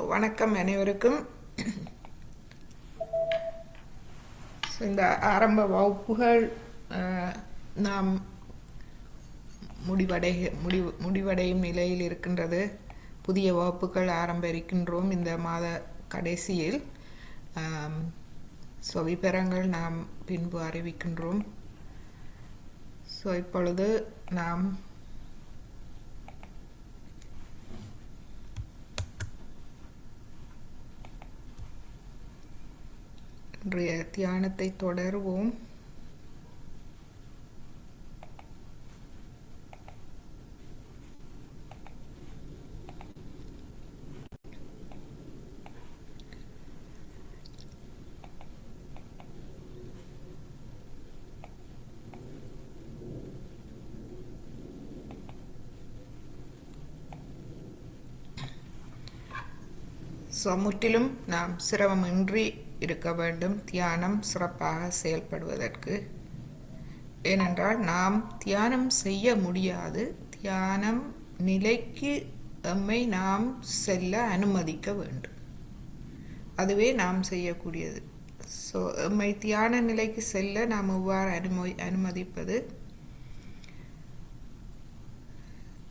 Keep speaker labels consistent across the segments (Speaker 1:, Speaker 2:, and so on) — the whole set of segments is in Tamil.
Speaker 1: வணக்கம் அனைவருக்கும். இந்த ஆரம்ப வகுப்புகள் நாம் முடிவடையும் நிலையில் இருக்கின்றது. புதிய வகுப்புகள் ஆரம்ப இருக்கின்றோம் இந்த மாத கடைசியில். விபரங்கள் நாம் பின்பு அறிவிக்கின்றோம். இப்பொழுது நாம் இன்றைய தியானத்தை தொடருவோம். முற்றிலும் நாம் சிரமமின்றி இருக்க வேண்டும் தியானம் சிறப்பாக செயல்படுவதற்கு. ஏனென்றால் நாம் தியானம் செய்ய முடியாது. தியானம் நிலைக்கு எம்மை நாம் செல்ல அனுமதிக்க வேண்டும். அதுவே நாம் செய்யக்கூடியது. எம்மை தியான நிலைக்கு செல்ல நாம் எவ்வாறு அனுமதிப்பது?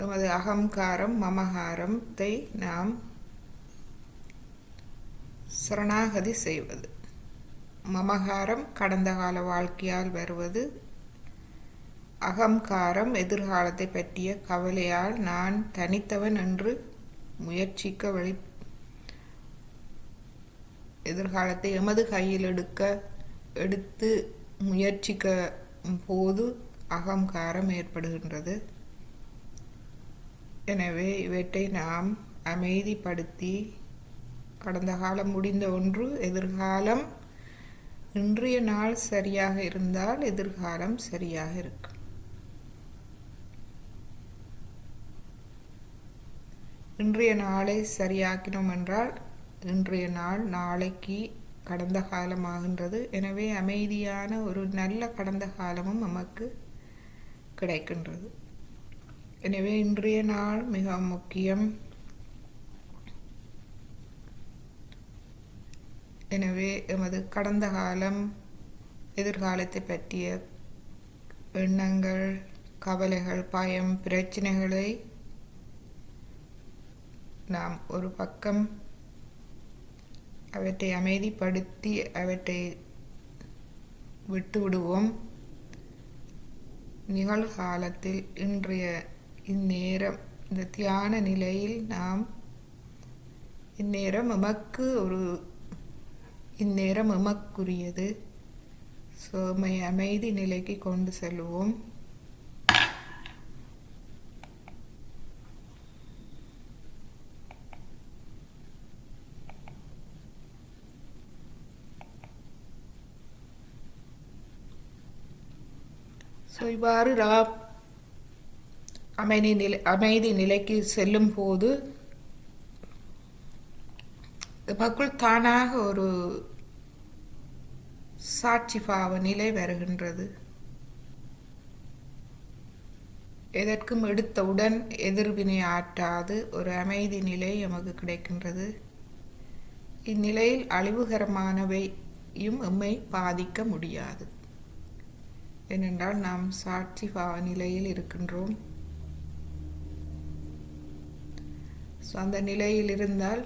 Speaker 1: எமது அகங்காரம் மமகாரத்தை நாம் சரணாகதி செய்வது. மமகாரம் கடந்த கால வாழ்க்கையால் வருவது. அகங்காரம் எதிர்காலத்தை பற்றிய கவலையால் நான் தனித்தவன் என்று முயற்சிக்க எதிர்காலத்தை எமது கையில் எடுத்து முயற்சிக்க போது அகங்காரம் ஏற்படுகின்றது. எனவே இவற்றை நாம் அமைதிப்படுத்தி, கடந்த காலம் முடிந்த ஒன்று, எதிர்காலம் இன்றைய நாள் சரியாக இருந்தால் எதிர்காலம் சரியாக இருக்கும். இன்றைய நாளை சரியாக்கினோம் என்றால் இன்றைய நாள் நாளைக்கு கடந்த காலமாகின்றது. எனவே அமைதியான ஒரு நல்ல கடந்த காலமும் நமக்கு கிடைக்கின்றது. எனவே இன்றைய நாள் மிக முக்கியம். எனவே எமது கடந்த காலம் எதிர்காலத்தை பற்றிய எண்ணங்கள், கவலைகள், பயம், பிரச்சனைகளை நாம் ஒரு பக்கம் அவற்றை அமைதிப்படுத்தி அவற்றை விட்டுவிடுவோம். நிகழ்காலத்தில் இன்றைய இந்நேரம் இந்த தியான நிலையில் நாம் இந்நேரம் எமக்குரியது. அமைதி நிலைக்கு கொண்டு செல்வோம். இவ்வாறு நாம் அமைதி நிலைக்கு செல்லும் போது நமக்குள் தானாக ஒரு சாட்சி பாவ நிலை வருகின்றது. எதற்கும் எடுத்தவுடன் எதிர்வினை ஆற்றாது ஒரு அமைதி நிலை நமக்கு கிடைக்கின்றது. இந்நிலையில் அழிவுகரமானவையும் எம்மை பாதிக்க முடியாது. ஏனென்றால் நாம் சாட்சி பாவ நிலையில் இருக்கின்றோம். அந்த நிலையில் இருந்தால்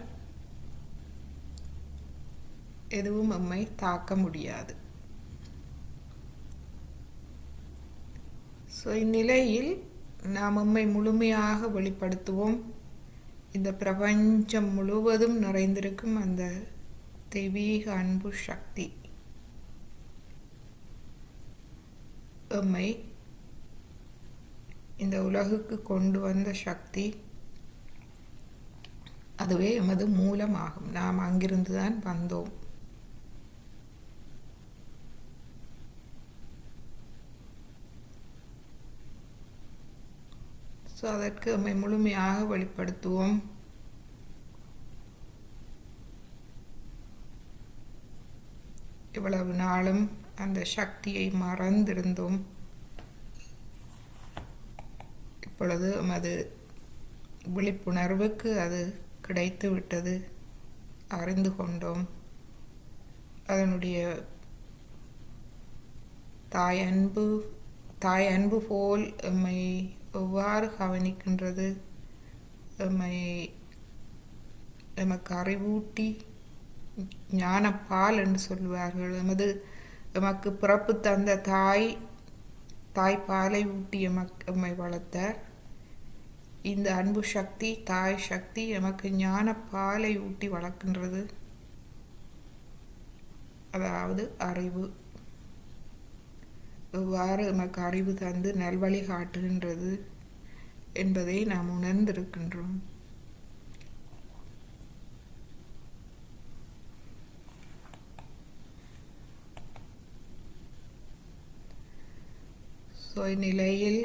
Speaker 1: எதுவும் நம்மை தாக்க முடியாது. இந்நிலையில் நாம் நம்மை முழுமையாக வெளிப்படுத்துவோம். இந்த பிரபஞ்சம் முழுவதும் நிறைந்திருக்கும் அந்த தெய்வீக அன்பு சக்தி எம்மை இந்த உலகுக்கு கொண்டு வந்த சக்தி, அதுவே எமது மூலமாகும். நாம் அங்கிருந்துதான் வந்தோம். அதற்கு நம்மை முழுமையாக வெளிப்படுத்துவோம். இவ்வளவு நாளும் அந்த சக்தியை மறந்திருந்தோம். இப்பொழுது எமது விழிப்புணர்வுக்கு அது கிடைத்து விட்டது. அறிந்து கொண்டோம். அதனுடைய தாய் அன்பு போல் எம்மை எவ்வாறு கவனிக்கின்றது, எமக்கு அறிவூட்டி ஞானப்பால் என்று சொல்வார்கள். எமக்கு பிறப்பு தந்த தாய்ப்பாலை ஊட்டி எம்மை வளர்த்தார். இந்த அன்பு சக்தி, தாய் சக்தி எமக்கு ஞானப்பாலை ஊட்டி வளர்க்கின்றது. அதாவது அறிவு எவ்வாறு எமக்கு அறிவு தந்து நல்வழி காட்டுகின்றது என்பதை நாம் உணர்ந்திருக்கின்றோம். இந்நிலையில்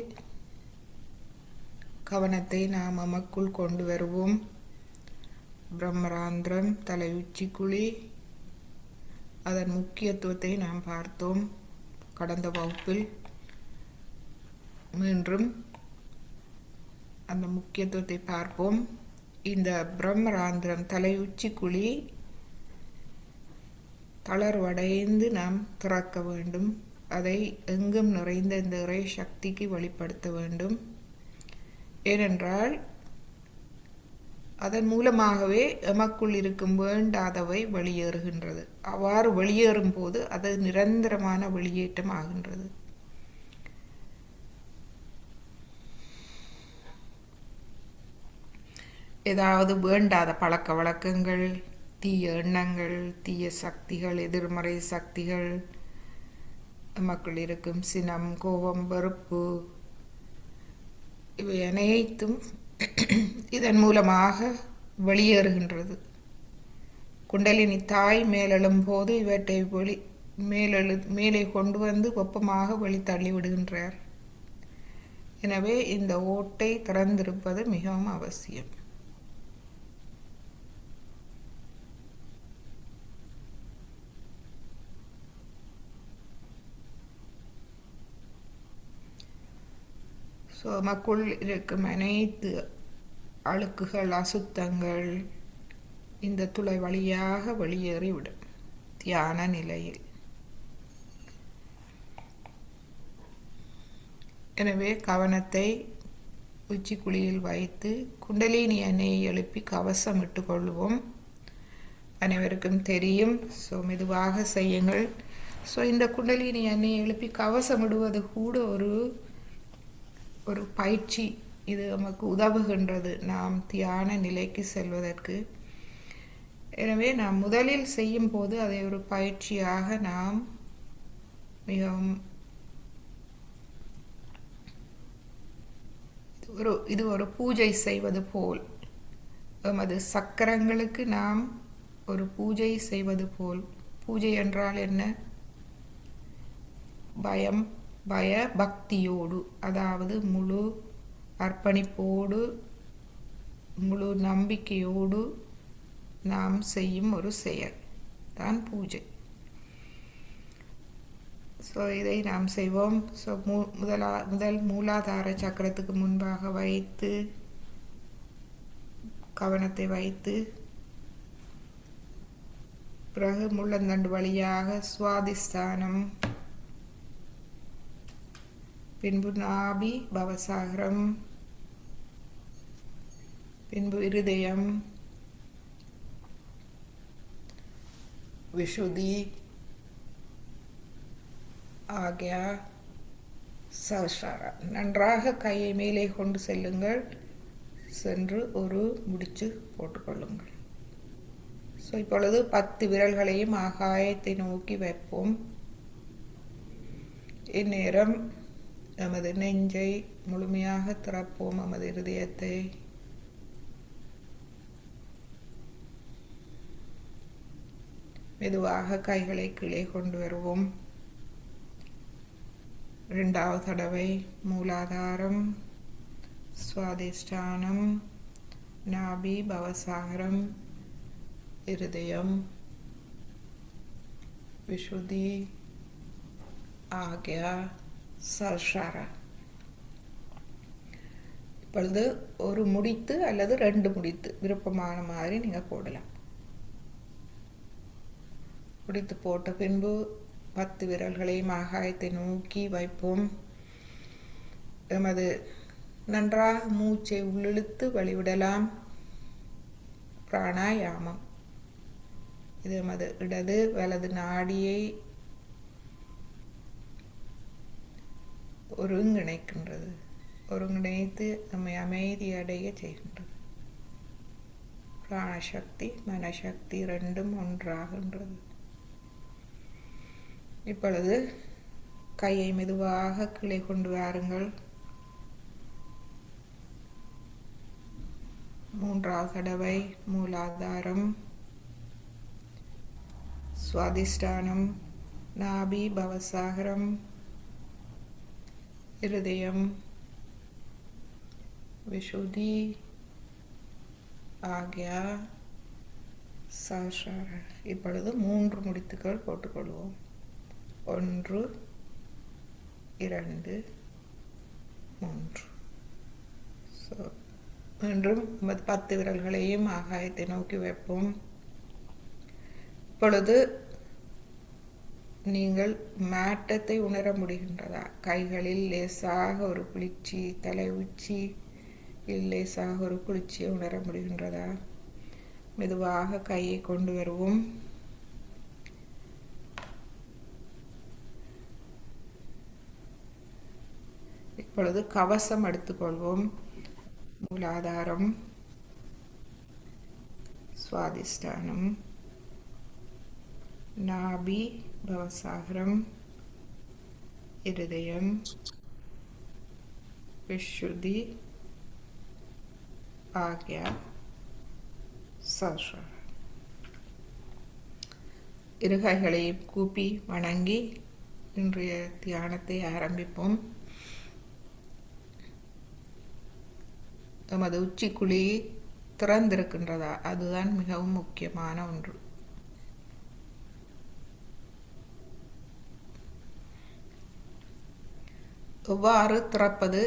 Speaker 1: கவனத்தை நாம் நமக்குள் கொண்டு வருவோம். பிரம்மராந்திரம், தலை உச்சிக்குழி, அதன் முக்கியத்துவத்தை நாம் பார்த்தோம் கடந்த வகுப்பில். மீண்டும் அந்த முக்கியத்துவத்தை பார்ப்போம். இந்த பிரம்மராந்திரம், தலை உச்சிக்குழி தளர்வடைந்து நாம் திறக்க வேண்டும். அதை எங்கும் நிறைந்த இந்த இறை சக்திக்கு வெளிப்படுத்த வேண்டும். ஏனென்றால் அதன் மூலமாகவே எமக்குள் இருக்கும் வேண்டாதவை வெளியேறுகின்றது. அவ்வாறு வெளியேறும் போது அது நிரந்தரமான வெளியேற்றம் ஆகின்றது. ஏதாவது வேண்டாத பழக்க வழக்கங்கள், தீய எண்ணங்கள், தீய சக்திகள், எதிர்மறை சக்திகள், எமக்குள் இருக்கும் சினம், கோபம், வெறுப்பு, இவை அனைத்தும் இதன் மூலமாக வெளியேறுகின்றது. குண்டலினி தாய் மேலெழும் போது இவற்றை மேலே கொண்டு வந்து வெப்பமாக வெளித்தள்ளி விடுகின்றார். எனவே இந்த ஓட்டை திறந்திருப்பது மிகவும் அவசியம். எமக்குள் இருக்கும் அனைத்து அழுக்குகள், அசுத்தங்கள் இந்த துளை வழியாக வெளியேறிவிடும் தியான நிலையில். எனவே கவனத்தை உச்சிக்குழியில் வைத்து குண்டலினி எண்ணெயை எழுப்பி கவசம் இட்டு கொள்வோம். அனைவருக்கும் தெரியும். மெதுவாக செய்யுங்கள். இந்த குண்டலினி எண்ணெயை எழுப்பி கவசம் இடுவது கூட ஒரு பயிற்சி. இது நமக்கு உதவுகின்றது நாம் தியான நிலைக்கு செல்வதற்கு. எனவே நாம் முதலில் செய்யும் போது அதை ஒரு பயிற்சியாக நாம் மிகவும் இது ஒரு பூஜை செய்வது போல், எமது சக்கரங்களுக்கு நாம் ஒரு பூஜை செய்வது போல். பூஜை என்றால் என்ன? பய பக்தியோடு, அதாவது முழு அர்ப்பணிப்போடு, முழு நம்பிக்கையோடு நாம் செய்யும் ஒரு செயல் தான் பூஜை. இதை நாம் செய்வோம். முதல் மூலாதார சக்கரத்துக்கு முன்பாக வைத்து கவனத்தை வைத்து, பிறகு முள்ளந்தண்டு வழியாக சுவாதிஸ்தானம், பின்பு நாபி பவசாகரம், பின்பு இருதயம், விஷுதி, ஆக்யா, சஹஸ்ராரம். நன்றாக கையை மேலே கொண்டு செல்லுங்கள். சென்று ஒரு முடிச்சு போட்டுக்கொள்ளுங்கள். இப்பொழுது 10 விரல்களையும் ஆகாயத்தை நோக்கி வைப்போம். இந்நேரம் நமது நெஞ்சை முழுமையாக திறப்போம். நமது இருதயத்தை மெதுவாக கைகளை கீழே கொண்டு வருவோம். 2வது தடவை மூலாதாரம், சுவாதிஷ்டானம், நாபி பவசாகரம், இருதயம், விஷுதி, ஆக்யா, சஹஸ்ராரா. இப்பொழுது ஒரு முடித்து அல்லது 2 முடித்து விருப்பமான மாதிரி நீங்கள் போடலாம். பிடித்து போட்ட பின்பு 10 விரல்களையும் ஆகாயத்தை நோக்கி வைப்போம். எமது நன்றாக மூச்சை உள்ளிழுத்து வழிவிடலாம். பிராணாயாமம் இது எமது இடது வலது நாடியை ஒருங்கிணைக்கின்றது. ஒருங்கிணைத்து நம்மை அமைதி அடைய செய்கின்றது. பிராணசக்தி மனசக்தி ரெண்டும் ஒன்றாகின்றது. இப்பொழுது கையை மெதுவாக கீழே கொண்டு வாருங்கள். 3வது தடவை மூலாதாரம், சுவாதிஷ்டானம், நாபி, பவசாகரம், இருதயம், விஷுதி, ஆக்யா, சஹஸ்ரார. இப்பொழுது 3 முடித்துக்கள் போட்டுக்கொள்வோம். 1 2 3. மீண்டும் 10 விரல்களையும் ஆகாயத்தை நோக்கி வைப்போம். இப்பொழுது நீங்கள் மாற்றத்தை உணர முடிகின்றதா? கைகளில் லேசாக ஒரு குளிர்ச்சி, தலை உச்சி லேசாக ஒரு குளிர்ச்சியை உணர முடிகின்றதா? மெதுவாக கையை கொண்டு வருவோம். இப்பொழுது கவசம் எடுத்துக்கொள்வோம். மூலாதாரம், சுவாதிஷ்டானம், நாபி, பவசாகரம், இருதயம், விஷுதி, ஆக்யா, சஹஸ்ரார. இருகைகளை கூப்பி வணங்கி இன்றைய தியானத்தை ஆரம்பிப்போம். எமது உச்சிக்குழி திறந்திருக்கின்றதா? அதுதான் மிகவும் முக்கியமான ஒன்று. எவ்வாறு திறப்பது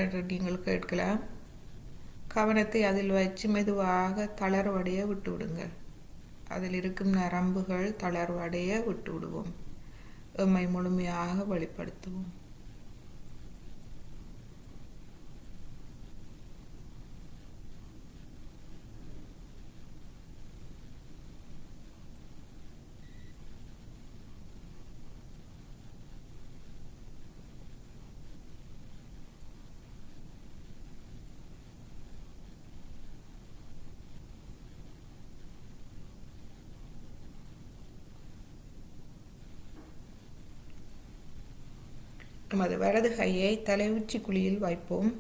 Speaker 1: என்று நீங்கள் கேட்கலாம். கவனத்தை அதில் வச்சு மெதுவாக தளர்வடைய விட்டு விடுங்கள். அதில் இருக்கும் நரம்புகள் தளர்வடைய விட்டு விடுவோம். எம்மை முழுமையாக வெளிப்படுத்துவோம். நமது வலது கையை தலை உச்சி குழியில் வைப்போம்.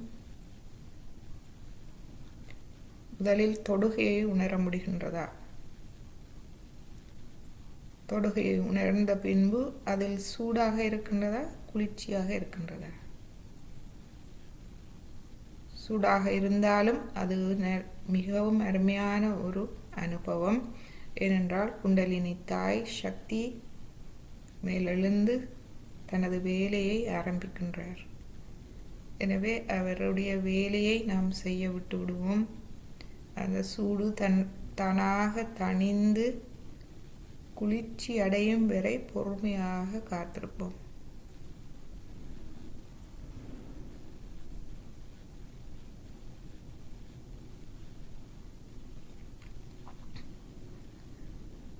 Speaker 1: முதலில் தொடுகையை உணர முடிகின்றதா? தொடுகையை உணர்ந்த பின்பு அதில் சூடாக இருக்கின்றதா, குளிர்ச்சியாக இருக்கின்றதா? சூடாக இருந்தாலும் அது மிகவும் அருமையான ஒரு அனுபவம். ஏனென்றால் குண்டலினி தாய் சக்தி மேலெழுந்து தனது வேலையை ஆரம்பிக்கின்றார். எனவே அவருடைய வேலையை நாம் செய்ய விட்டு விடுவோம். அந்த சூடு தானாக தணிந்து குளிர்ச்சி அடையும் வரை பொறுமையாக காத்திருப்போம்.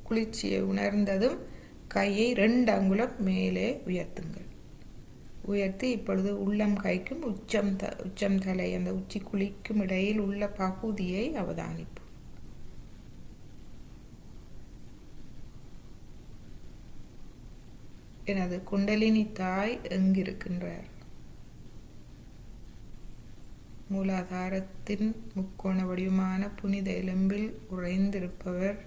Speaker 1: குளிர்ச்சியை உணர்ந்ததும் கையை 2 அங்குலம் மேலே உயர்த்துங்கள். உயர்த்தி இப்பொழுது உள்ளம் கைக்கும் உச்சம் தலை அந்த உச்சி குழிக்கும் இடையில் உள்ள பகுதியை அவதானிப்போம். எனது குண்டலினி தாய் எங்கிருக்கின்றார்? மூலாதாரத்தின் முக்கோண வடிவமான புனித எலும்பில் உறைந்திருப்பவர்.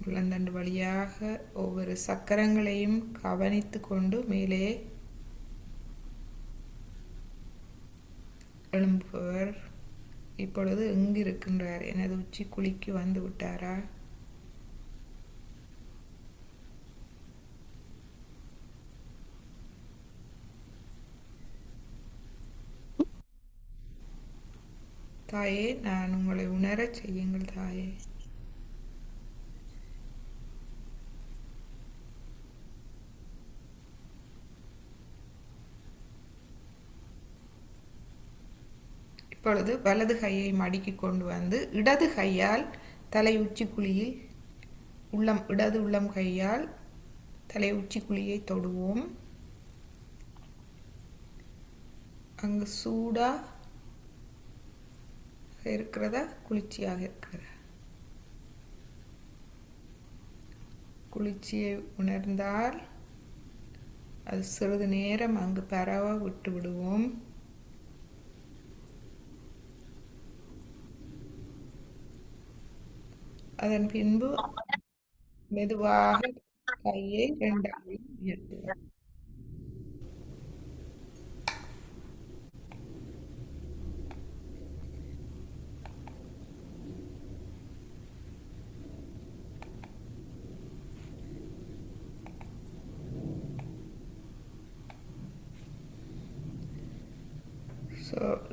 Speaker 1: முழந்தண்டு வழியாக ஒவ்வொரு சக்கரங்களையும் கவனித்து கொண்டு மேலே எழும்புபவர் இப்பொழுது எங்கு இருக்கின்றார்? எனது உச்சி குழிக்கு வந்து விட்டாரா? தாயே, நான் உங்களை உணரச் செய்யுங்கள் தாயே. இப்பொழுது வலது கையை மடக்கி கொண்டு வந்து இடது கையால் தலை உச்சி குழியில் இடது உள்ளம் கையால் தலை உச்சி குழியை தொடுவோம். அங்கு சூடா இருக்கிறதா, குளிர்ச்சியாக இருக்கிறதா? குளிர்ச்சியை உணர்ந்தால் அது சிறிது நேரம் அங்கு பரவ விட்டு விடுவோம். அதன் பின்பு மெதுவாக கையை 2 அங்குலம் உயர்த்துவோம்.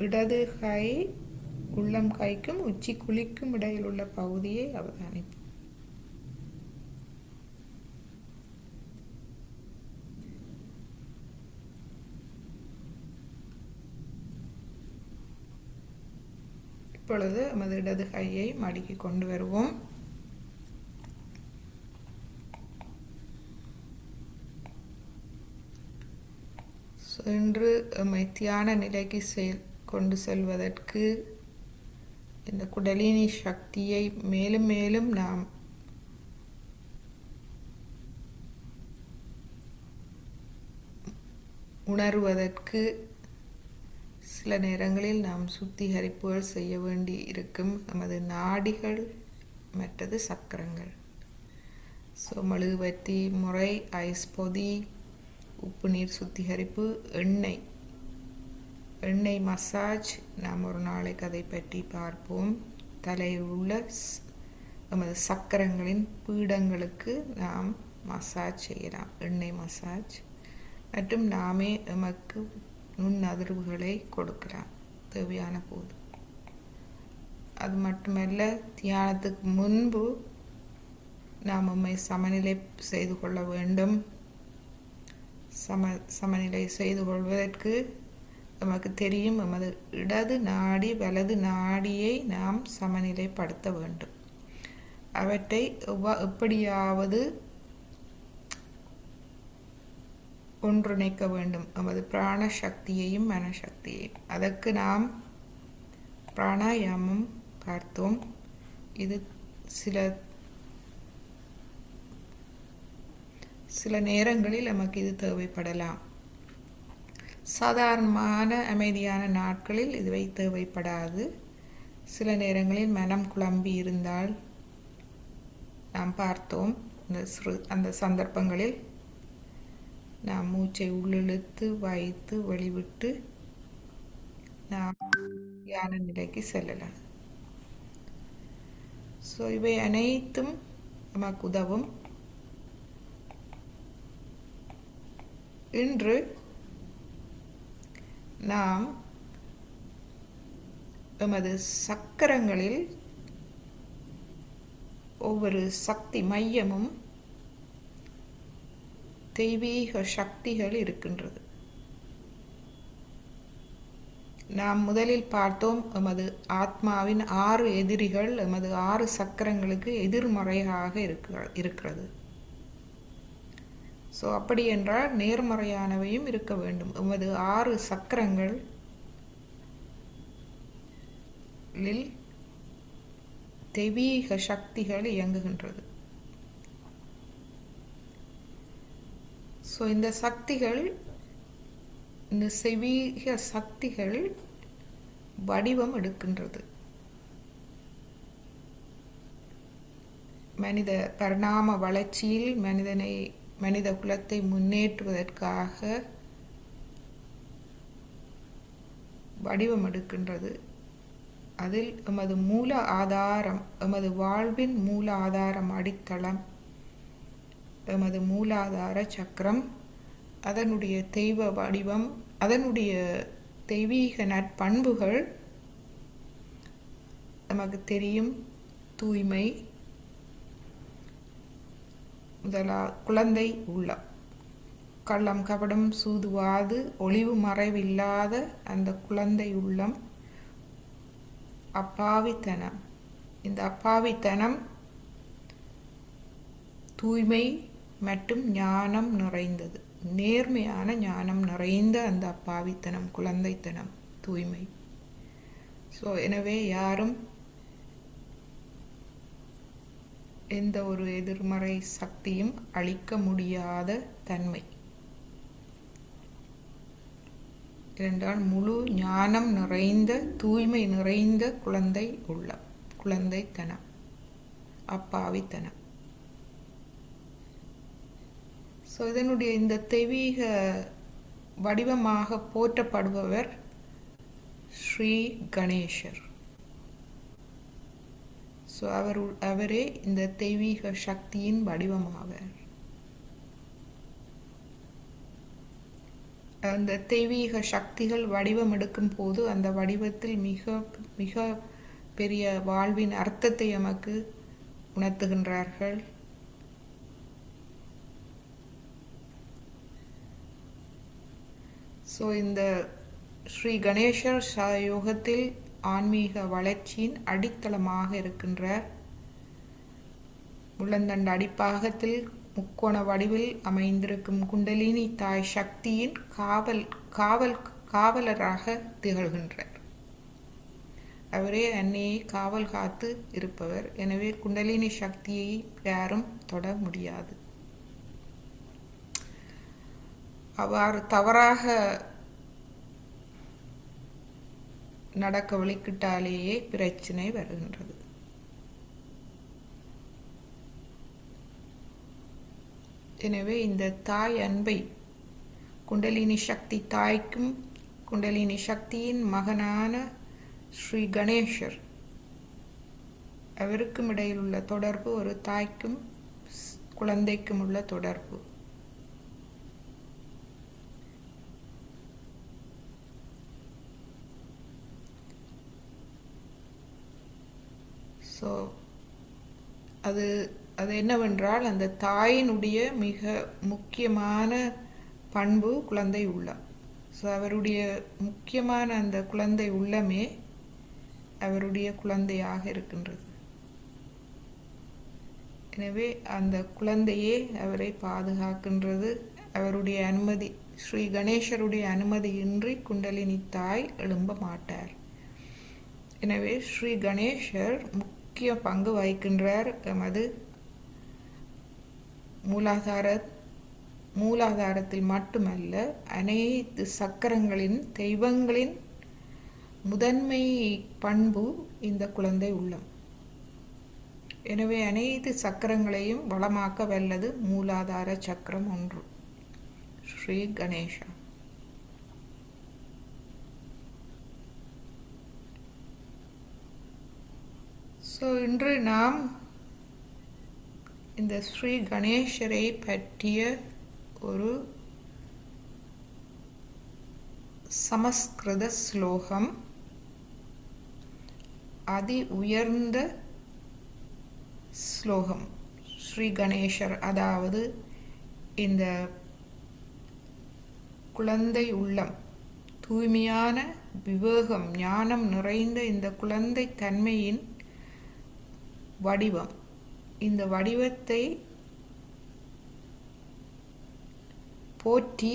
Speaker 1: இடது கை உள்ளம் கைக்கும் உச்சி குழிக்கும் இடையில் உள்ள பகுதியை அவதானிப்போம். இப்பொழுது நமது இடது கையை மடக்கி கொண்டு வருவோம். இன்று தியான நிலைக்கு கொண்டு செல்வதற்கு இந்த குடலினி சக்தியை மேலும் மேலும் நாம் உணர்வதற்கு சில நேரங்களில் நாம் சுத்திகரிப்புகள் செய்ய வேண்டி இருக்கும். நமது நாடிகள் மற்றது சக்கரங்கள். மெழுகுவர்த்தி முறை, ஐஸ் பொதி, உப்பு நீர் சுத்திகரிப்பு, எண்ணெய் மசாஜ் நாம் ஒரு நாளைக்கு அதை பற்றி பார்ப்போம். தலையில் உள்ள நமது சக்கரங்களின் பீடங்களுக்கு நாம் மசாஜ் செய்யலாம், எண்ணெய் மசாஜ். மற்றும் நாமே எமக்கு நுண் அதிர்வுகளை கொடுக்கலாம் தேவையான போது. அது மட்டுமல்ல, தியானத்துக்கு முன்பு நாம் நம்மை சமநிலை செய்து கொள்ள வேண்டும். சமநிலை செய்து கொள்வதற்கு நமக்கு தெரியும், நமது இடது நாடி வலது நாடியை நாம் சமநிலைப்படுத்த வேண்டும். அவற்றை எப்படியாவது ஒன்றிணைக்க வேண்டும், நமது பிராண சக்தியையும் மனசக்தியையும். அதற்கு நாம் பிராணாயாமம் பார்த்தோம். இது சில நேரங்களில் நமக்கு இது தேவைப்படலாம். சாதாரணமான அமைதியான நாட்களில் இதுவை தேவைப்படாது. சில நேரங்களில் மனம் குழம்பி இருந்தால் நாம் பார்த்தோம், அந்த சந்தர்ப்பங்களில் நாம் மூச்சை உள்ளிழுத்து வைத்து வெளிவிட்டு நாம் தியான நிலைக்கு செல்லலாம். இவை அனைத்தும் நமக்கு உதவும். இன்று நாம் எமது சக்கரங்களில் ஒவ்வொரு சக்தி மையமும் தெய்வீக சக்திகள் இருக்கின்றது. நாம் முதலில் பார்த்தோம், எமது ஆத்மாவின் 6 எதிரிகள் எமது 6 சக்கரங்களுக்கு எதிர்மறையாக இருக்கிறது. அப்படி என்றால் நேர்மறையானவையும் இருக்க வேண்டும். எமது 6 சக்கரங்களில் தெய்வீக சக்திகள் இயங்குகின்றது. இந்த தெய்வீக சக்திகள் வடிவம் எடுக்கின்றது. மனித பரிணாம வளர்ச்சியில் மனித குலத்தை முன்னேற்றுவதற்காக வடிவம் எடுக்கின்றது. அதில் எமது மூல ஆதாரம், எமது வாழ்வின் மூல ஆதாரம், அடித்தளம், எமது மூலாதார சக்கரம், அதனுடைய தெய்வ வடிவம், அதனுடைய தெய்வீக நற்பண்புகள் நமக்கு தெரியும், தூய்மை குழந்தை உள்ளம், கள்ளம் கபடம் சூதுவாது ஒளிவு மறைவில்லாத அந்த குழந்தை உள்ளம் அப்பாவித்தனம். இந்த அப்பாவித்தனம் தூய்மை மற்றும் ஞானம் நிறைந்தது, நேர்மையான ஞானம் நிறைந்த அந்த அப்பாவித்தனம், குழந்தைத்தனம், தூய்மை. ஸோ எனவே யாரும் எந்த ஒரு எதிர்மறை சக்தியும் அழிக்க முடியாத தன்மை. இரண்டால் முழு ஞானம் நிறைந்த தூய்மை நிறைந்த குழந்தை உள்ளம், குழந்தைத்தனம், அப்பாவித்தனம். ஸோ இதனுடைய இந்த தெய்வீக வடிவமாக போற்றப்படுபவர் ஸ்ரீ கணேசர். ஸோ அவரே இந்த தெய்வீக சக்தியின் வடிவமாவார். அந்த தெய்வீக சக்திகள் வடிவம் எடுக்கும் போது அந்த வடிவத்தில் மிக மிக பெரிய வாழ்வின் அர்த்தத்தை நமக்கு உணர்த்துகின்றார்கள். ஸோ இந்த ஸ்ரீ கணேசர் யோகத்தில் ஆன்மீக வளர்ச்சியின் அடித்தளமாக இருக்கின்றார். முள்ளந்தண்டு அடிப்பாகத்தில் முக்கோண வடிவில் அமைந்திருக்கும் குண்டலினி தாய் சக்தியின் காவலராக திகழ்கின்றார். அவரே அன்னையை காவல் காத்து இருப்பவர். எனவே குண்டலினி சக்தியை யாரும் தொட முடியாது. அவ்வாறு தவறாக நடக்க வழிக்கிட்டாலேயே பிரச்சனை வருகின்றது. எனவே இந்த தாய் அன்பை குண்டலினி சக்தி தாய்க்கும் குண்டலினி சக்தியின் மகனான ஸ்ரீ கணேசர் அவருக்கும் இடையில் உள்ள தொடர்பு ஒரு தாய்க்கும் குழந்தைக்கும் உள்ள தொடர்பு. ஸோ அது என்னவென்றால் அந்த தாயினுடைய மிக முக்கியமான பண்பு குழந்தை உள்ளம். ஸோ அவருடைய முக்கியமான அந்த குழந்தை உள்ளமே அவருடைய குழந்தையாக இருக்கின்றது. எனவே அந்த குழந்தையே அவரை பாதுகாக்கின்றது. அவருடைய அனுமதி, ஸ்ரீ கணேசருடைய அனுமதியின்றி குண்டலினி தாய் எழும்ப மாட்டார். எனவே ஸ்ரீ கணேசர் முக்கிய பங்கு வகிக்கின்றார். எமது மூலாதாரத்தில் மட்டுமல்ல, அனைத்து சக்கரங்களின் தெய்வங்களின் முதன்மை பண்பு இந்த குழந்தை உள்ளம். எனவே அனைத்து சக்கரங்களையும் வளமாக்க வல்லது மூலாதார சக்கரம் ஒன்று, ஸ்ரீ கணேசா. ஸோ இன்று நாம் இந்த ஸ்ரீ கணேசரை பற்றிய ஒரு சமஸ்கிருத ஸ்லோகம், அதி உயர்ந்த ஸ்லோகம். ஸ்ரீ கணேசர், அதாவது இந்த குழந்தை உள்ளம், தூய்மையான விவேகம் ஞானம் நிறைந்த இந்த குழந்தை தன்மையின் வடிவம். இந்த வடிவத்தை போற்றி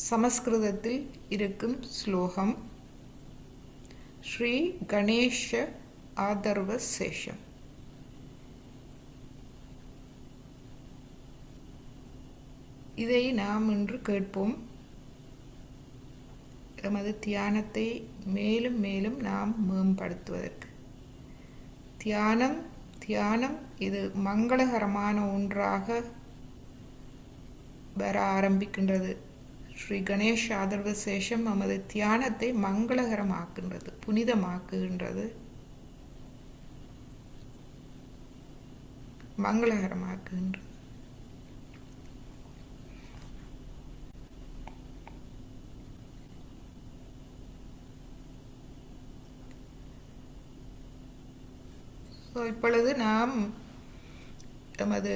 Speaker 1: சமஸ்கிருதத்தில் இருக்கும் ஸ்லோகம் ஸ்ரீ கணேஷ ஆதர்வ சேஷம். இதை நாம் இன்று கேட்போம். எமது தியானத்தை மேலும் மேலும் நாம் மேம்படுத்துவதற்கு. தியானம் இது மங்களகரமான ஒன்றாக வர ஆரம்பிக்கின்றது. ஸ்ரீ கணேஷ் ஆதர்வ சேஷம் நமது தியானத்தை மங்களகரமாக்குகின்றது, புனிதமாக்குகின்றது, மங்களகரமாக்குகின்றது. இப்பொழுது நாம் எமது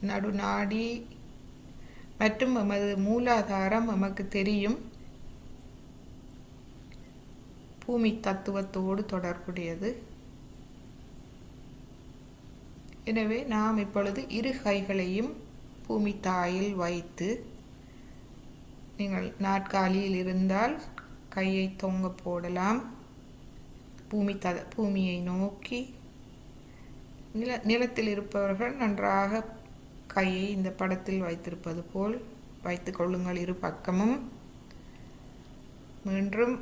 Speaker 1: நடுநாடி மற்றும் எமது மூலாதாரம் நமக்கு தெரியும் பூமி தத்துவத்தோடு தொடர்புடையது. எனவே நாம் இப்பொழுது இரு கைகளையும் பூமி தாயில் வைத்து, நீங்கள் நாற்காலியில் இருந்தால் கையை தொங்க போடலாம். பூமியை நோக்கி. நிலத்தில் இருப்பவர்கள் நன்றாக கையை இந்த படத்தில் வைத்திருப்பது போல் வைத்துக் கொள்ளுங்கள் இரு பக்கமும். மீண்டும்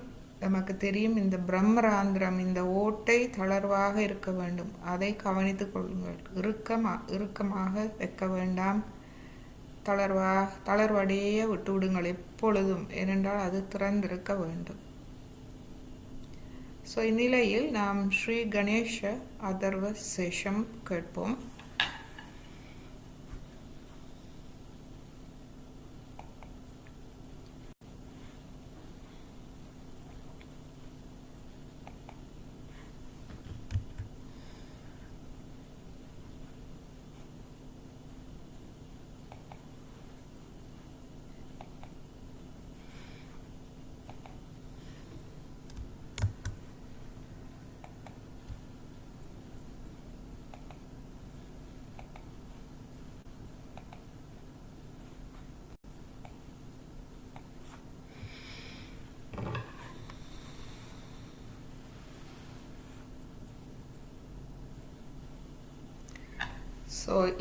Speaker 1: நமக்கு தெரியும் இந்த பிரம்மராந்திரம், இந்த ஓட்டை தளர்வாக இருக்க வேண்டும். அதை கவனித்துக் கொள்ளுங்கள். இறுக்கமாக வைக்க வேண்டாம். தளர்வடைய விட்டு விடுங்கள் எப்பொழுதும், ஏனென்றால் அது திறந்திருக்க வேண்டும். இந்நிலையில் நாம் ஸ்ரீ கணேஷ அதர்வ சேஷம் கேட்போம்.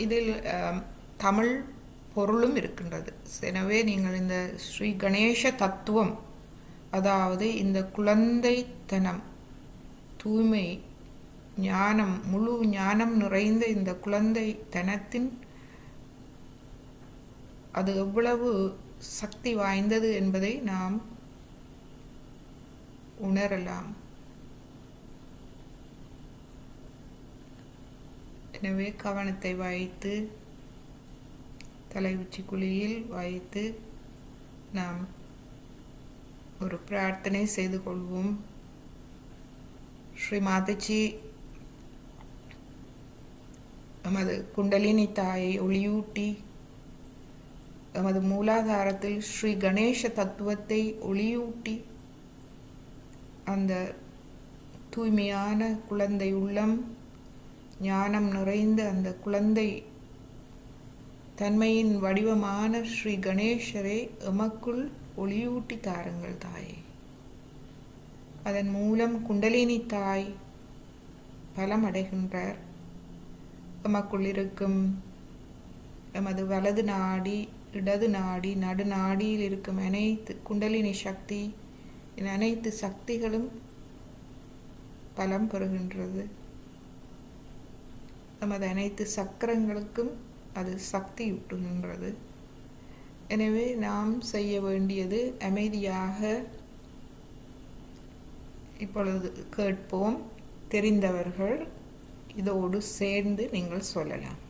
Speaker 1: இதில் தமிழ் பொருளும் இருக்கின்றது. எனவே நீங்கள் இந்த ஸ்ரீ கணேச தத்துவம், அதாவது இந்த குழந்தைத்தனம், தூய்மை, ஞானம், முழு ஞானம் நிறைந்த இந்த குழந்தைத்தனத்தின் அது எவ்வளவு சக்தி வாய்ந்தது என்பதை நாம் உணரலாம். எனவே கவனத்தை வைத்து தலை உச்சி குழியில் வைத்து நாம் ஒரு பிரார்த்தனை செய்து கொள்வோம். ஸ்ரீ மாதாஜி நமது குண்டலினி தாயை ஒளியூட்டி நமது மூலாதாரத்தில் ஸ்ரீ கணேச தத்துவத்தை ஒளியூட்டி அந்த தூய்மையான குழந்தை உள்ளம், ஞானம் நிறைந்த அந்த குழந்தை தன்மையின் வடிவமான ஸ்ரீ கணேசரை எமக்குள் ஒளியூட்டி தாருங்கள் தாயே. அதன் மூலம் குண்டலினி தாய் பலம் அடைகின்றார். எமக்குள் இருக்கும் எமது வலது நாடி, இடது நாடி, நடுநாடியில் இருக்கும் அனைத்து குண்டலினி சக்தி, அனைத்து சக்திகளும் பலம் பெறுகின்றது. நமது அனைத்து சக்கரங்களுக்கும் அது சக்தியூட்டுகின்றது. எனவே நாம் செய்ய வேண்டியது அமைதியாக இப்பொழுது கேட்போம். தெரிந்தவர்கள் இதோடு சேர்ந்து நீங்கள் சொல்லலாம்.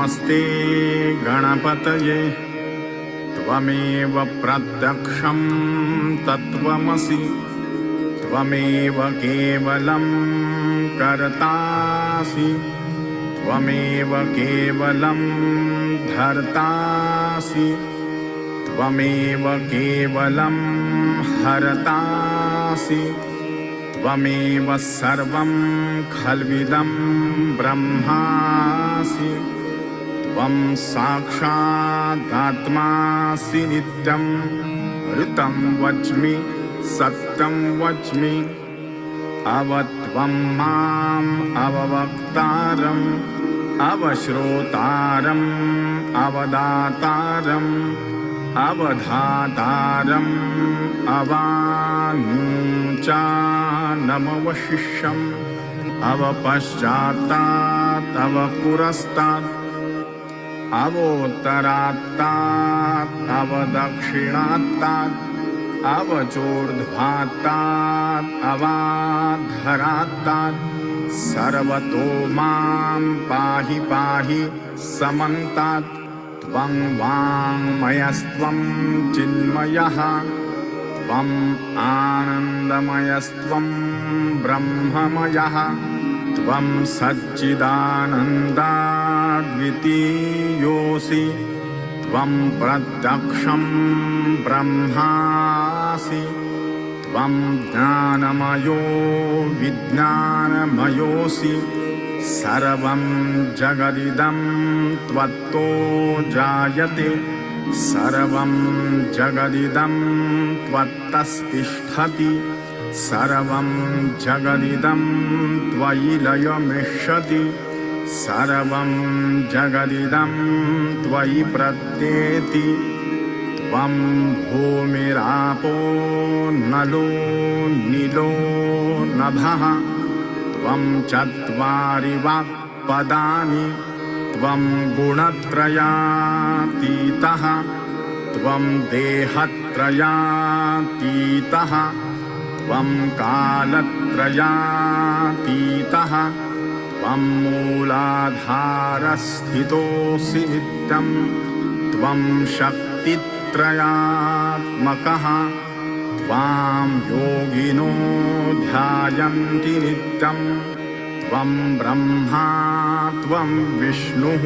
Speaker 2: नमस्ते गणपतये त्वमेव प्रत्यक्षं तत्त्वमसि त्वमेव केवलं कर्तासि त्वमेव केवलं धर्तासि त्वमेव केवलं हरतासि त्वमेव सर्वं खल्विदं ब्रह्मासि त्वं साक्षादात्मासि नित्यं ऋतं वच्मि सत्यं वच्मि अवत्वं माम् अववक्तारम् अवश्रोतारम् अवदातारम् अवधातारम् अवानुचानमवशिष्यम् अवपश्चात्तात् अवपुरस्तात् अवोत्तरात्तात् अवदक्षिणात्तात् अवचोर्ध्वात्तात् अवाधरात्तात् सर्वतो मां पाहि पाहि समन्तात् त्वं वाङ्मयस्त्वं चिन्मयः त्वम् आनन्दमयस्त्वं ब्रह्ममयः त्वं सच्चिदानन्दाद्वितीयोऽसि त्वं प्रत्यक्षं ब्रह्मासि त्वं ज्ञानमयो विज्ञानमयोऽसि सर्वं जगदिदं त्वत्तो जायते सर्वं जगदिदं त्वत्तस्तिष्ठति सर्वं जगदिदं त्वयि लयमिष्यति सर्वं जगदिदं त्वयि प्रत्येति त्वं भूमिरापो नलो नीलो नभः त्वं चत्वारि वाक्पदानि त्वं गुणत्रयातीतः त्वं देहत्रयातीतः त्वं कालत्रयातीतः त्वं मूलाधारस्थितोऽसि नित्यं त्वं शक्तित्रयात्मकः त्वां योगिनो ध्यायन्ति नित्यं त्वं ब्रह्मा त्वं विष्णुः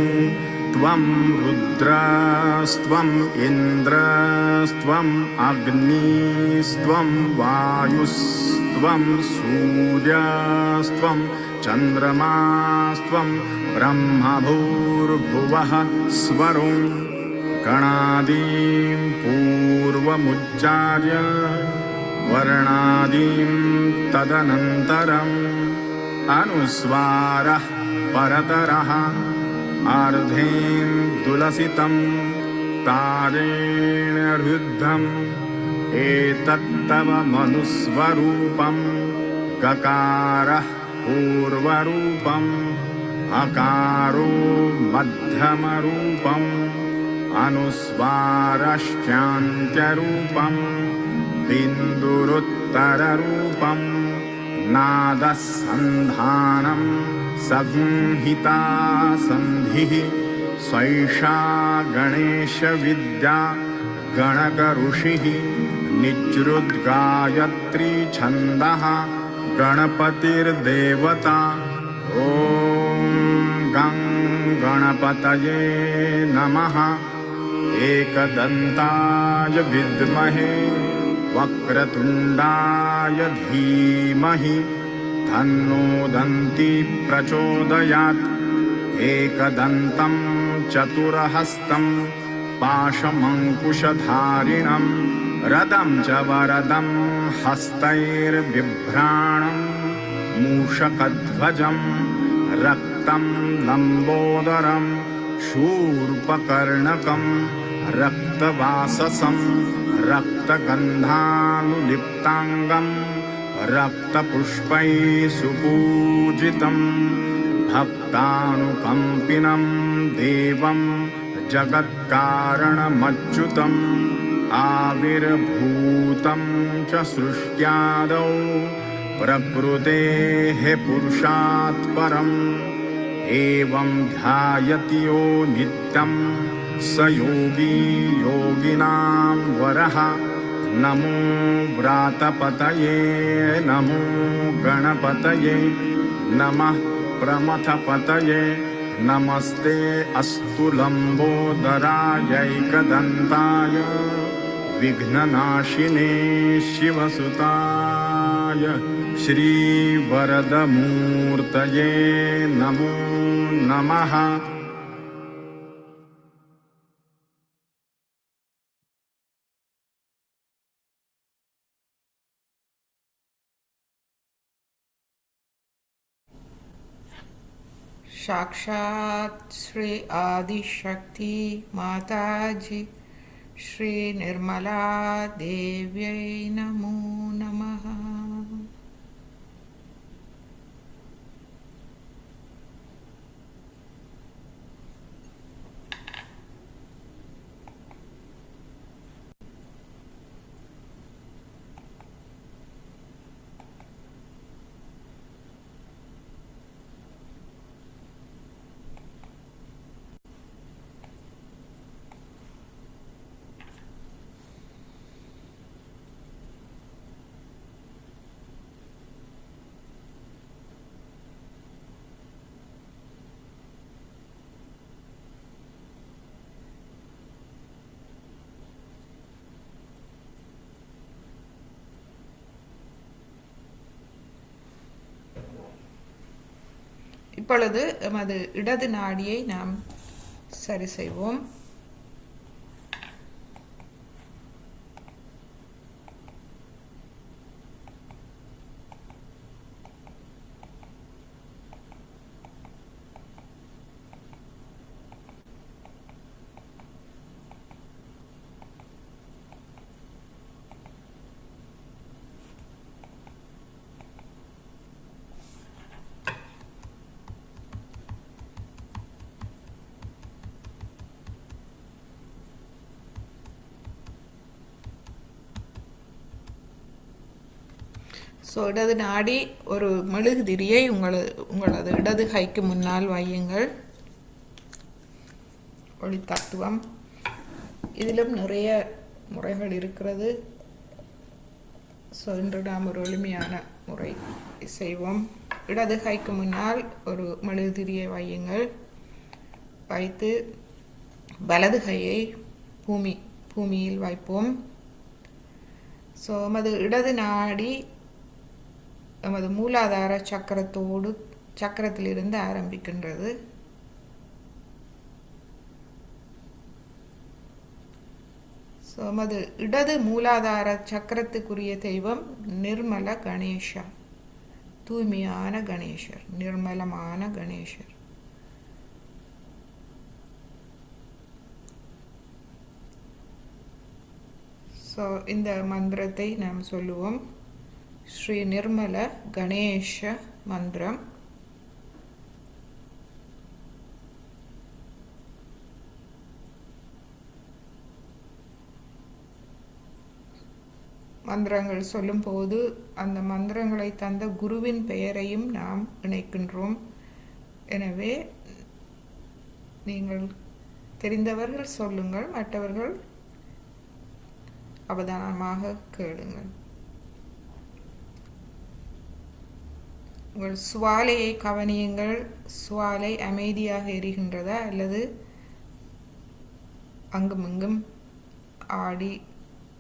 Speaker 2: त्वं रुद्रस्त्वम् इन्द्रस्त्वम् अग्निस्त्वं वायुस्त्वं सूर्यस्त्वं चन्द्रमास्त्वं ब्रह्मभूर्भुवः स्वरो गणादीं पूर्वमुच्चार्य वर्णादीं तदनन्तरम् अनुस्वारः परतरः अर्धेन दुलसितं तारेण रुद्धम् एतत्तव मनुस्वरूपं गकारः पूर्वरूपम् अकारो मध्यमरूपम् अनुस्वारश्चान्त्यरूपम् बिन्दुरुत्तररूपम् नादसन्धानं संहिता सन्धिः स्वैषा गणेशविद्या गणकऋषिः निजृद्गायत्री छन्दः गणपतिर्देवता ॐ गं गणपतये नमः एकदन्ताय विद्महे वक्रतुण्डाय धीमहि तन्नो दन्ती प्रचोदयात् एकदन्तं चतुरहस्तं पाशमङ्कुशधारिणं रदं च वरदं हस्तैर्बिभ्राणं मूषकध्वजं रक्तं लम्बोदरं शूर्पकर्णकं रक्तवाससं रक्तगन्धानुलिप्ताङ्गं रक्तपुष्पैः सुपूजितं भक्तानुकम्पिनं देवं जगत्कारणमच्युतम् आविर्भूतं च सृष्ट्यादौ प्रकृतेः पुरुषात् परं एवं ध्यायति यो नित्यं स योगी योगिनां वरः नमो व्रातपतये नमो गणपतये नमः प्रमथपतये नमस्ते अस्तु लम्बोदरायैकदन्ताय विघ्ननाशिने शिवसुताय श्रीवरदमूर्तये नमो नमः.
Speaker 1: साक्षात् श्री आदिशक्ति माताजी श्री निर्मला देव्यै नमो नमः. இப்பொழுது எமது இடது நாடியை நாம் சரி செய்வோம். இடது நாடி ஒரு மெழுகுதிரியை உங்களது இடது கைக்கு முன்னால் வையுங்கள். ஒளி தத்துவம் இதிலும் நிறைய முறைகள் இருக்கிறது. இன்று நாம் ஒரு எளிமையான முறை செய்வோம். இடது கைக்கு முன்னால் ஒரு மெழுகுதிரியை வையுங்கள். வைத்து வலது கையை பூமியில் வைப்போம். எமது இடது நாடி எமது மூலாதார சக்கரத்திலிருந்து ஆரம்பிக்கின்றது. எமது இடது மூலாதார சக்கரத்துக்குரிய தெய்வம் நிர்மல கணேசா, தூய்மையான கணேசர், நிர்மலமான கணேசர். இந்த மந்திரத்தை நாம் சொல்லுவோம். ஸ்ரீ நிர்மல கணேஷ மந்திரம். மந்திரங்கள் சொல்லும் போது அந்த மந்திரங்களை தந்த குருவின் பெயரையும் நாம் இணைக்கின்றோம். எனவே நீங்கள் தெரிந்தவர்கள் சொல்லுங்கள், மற்றவர்கள் அவதானமாக கேளுங்கள். உங்கள் சுவாலையை கவனியுங்கள். சுவாலை அமைதியாக எரிகின்றதா அல்லது அங்குமிங்கும்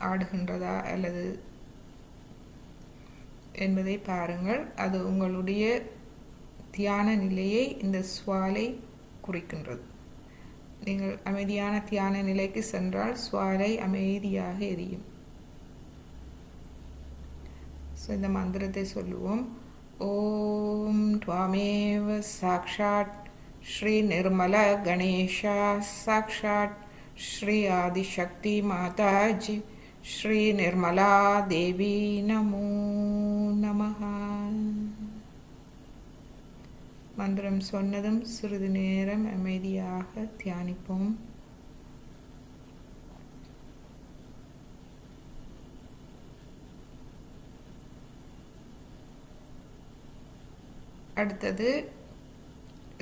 Speaker 1: ஆடுகின்றதா அல்லது என்பதை பாருங்கள். அது உங்களுடைய தியான நிலையை இந்த சுவாலை குறிக்கின்றது. நீங்கள் அமைதியான தியான நிலைக்கு சென்றால் சுவாலை அமைதியாக எரியும். இந்த மந்திரத்தை சொல்லுவோம். ஓம் த்வாமேவ சாக்ஷாத் ஸ்ரீ நிர்மல கணேஷா சாக்ஷாத் ஸ்ரீ ஆதிசக்தி மாதாஜி ஸ்ரீ நிர்மலா தேவி நமோ நமஹ. மந்திரம் சொன்னதும் சிறிது நேரம் அமைதியாக தியானிப்போம். அடுத்தது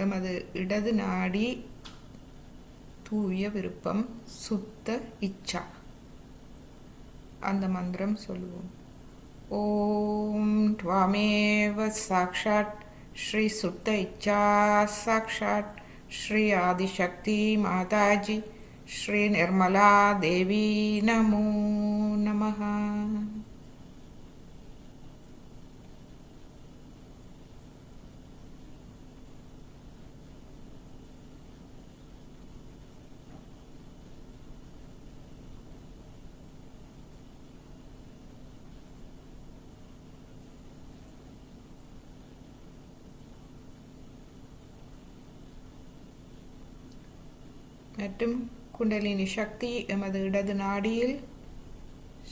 Speaker 1: எமது இடது நாடி தூய விருப்பம் சுத்த இச்சா. அந்த மந்திரம் சொல்லுவோம். ஓம் த்வாமேவ சாக்ஷாத் ஸ்ரீ சுத்த இச்சா சாக்ஷாத் ஸ்ரீ ஆதிசக்தி மாதாஜி ஸ்ரீ நிர்மலா தேவி நமோ நமஹ. மற்றும் குண்டலினி சக்தி எமது இடது நாடியில்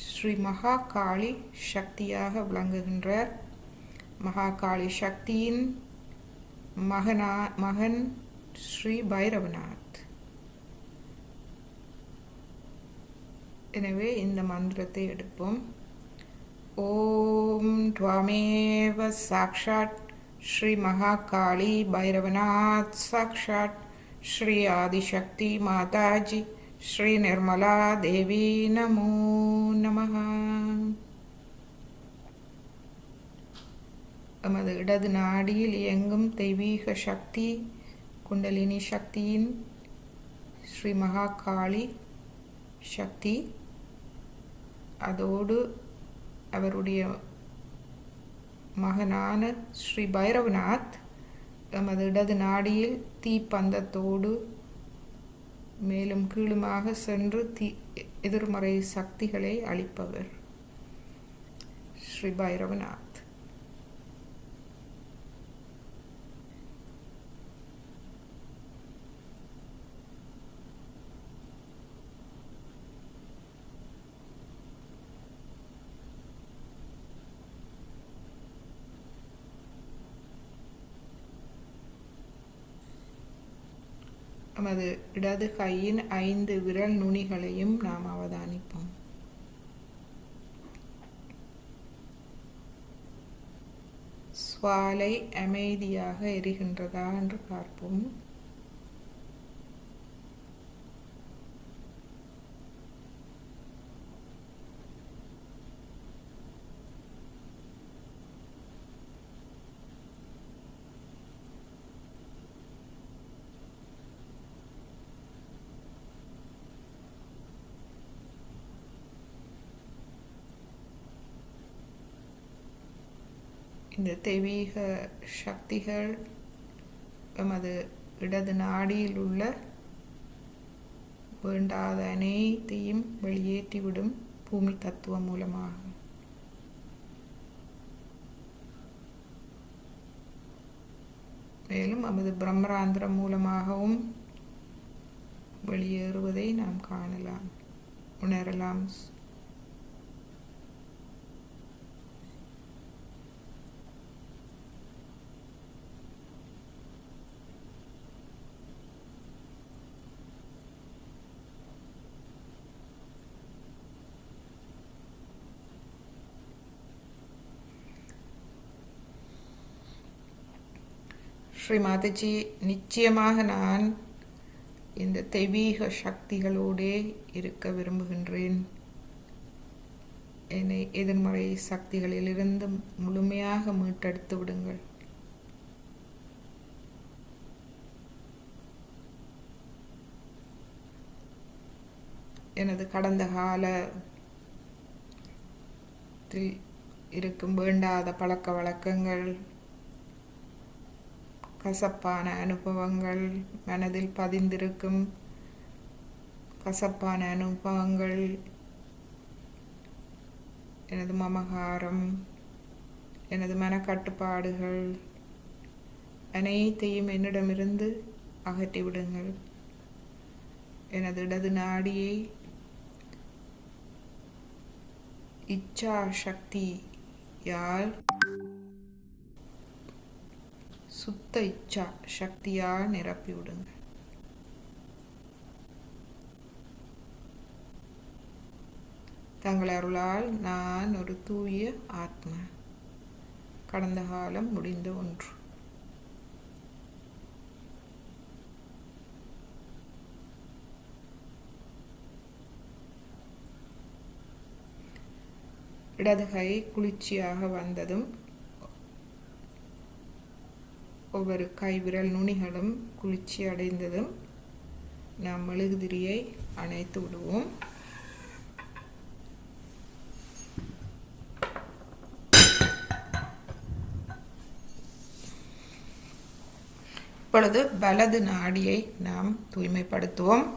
Speaker 1: ஸ்ரீ மகா காளி சக்தியாக விளங்குகின்றார். மகா காளி சக்தியின் மகன் ஸ்ரீ பைரவநாத். எனவே இந்த மந்திரத்தை எடுப்போம். ஓம் த்வாமேவ சாக்ஷாத் ஸ்ரீ மகா காளி பைரவநாத் சாக்ஷாத் ஸ்ரீ ஆதிசக்தி மாதாஜி ஸ்ரீ நிர்மலா தேவி நமோ நமஹ. எமது இடது நாடியில் இயங்கும் தெய்வீக சக்தி குண்டலினி சக்தியின் ஸ்ரீ மகா காளி சக்தி, அதோடு அவருடைய மகனான ஸ்ரீ பைரவநாத் எமது இடது நாடியில் தீப்பந்தத்தோடு மேலும் கீழுமாக சென்று எதிர்மறை சக்திகளை அளிப்பவர் ஸ்ரீ பைரவநாத். நமது இடது கையின் 5 விரல் நுனிகளையும் நாம் அவதானிப்போம். சுவாலை அமைதியாக எரிகின்றதா என்று பார்ப்போம். இந்த தெய்வீக சக்திகள் எமது இடது நாடியில் உள்ள வேண்டாத அனைத்தையும் வெளியேற்றிவிடும் பூமி தத்துவம் மூலமாக. மேலும் நமது பிரம்மராந்திரம் மூலமாகவும் வெளியேறுவதை நாம் காணலாம், உணரலாம். ஸ்ரீ மாதாஜி, நிச்சயமாக நான் இந்த தெய்வீக சக்திகளோடே இருக்க விரும்புகின்றேன். என்னை எதிர்மறை சக்திகளிலிருந்து முழுமையாக மீட்டெடுத்து விடுங்கள். எனது கடந்த காலத்தில் இருக்கும் வேண்டாத பழக்க வழக்கங்கள், கசப்பான அனுபவங்கள், மனதில் பதிந்திருக்கும் கசப்பான அனுபவங்கள், எனது மமகாரம், எனது மனக்கட்டுப்பாடுகள் அனைத்தையும் என்னிடமிருந்து அகற்றிவிடுங்கள். எனது இடது நாடியை இச்சா சக்தியால், சுத்த இச்சா சக்தியால் நிரப்பிவிடுங்க. தங்கள் அருளால் நான் ஒரு தூய ஆத்மா, கடந்த காலம் முடிந்த ஒன்று. இடது கை குளிர்ச்சியாக வந்ததும் ஒவ்வொரு கைவிரல் நுனிகளும் குளிர்ச்சி அடைந்ததும் நாம் மெழுகுதிரியை அணைத்து விடுவோம். இப்பொழுது வலது நாடியை நாம் தூய்மைப்படுத்துவோம்.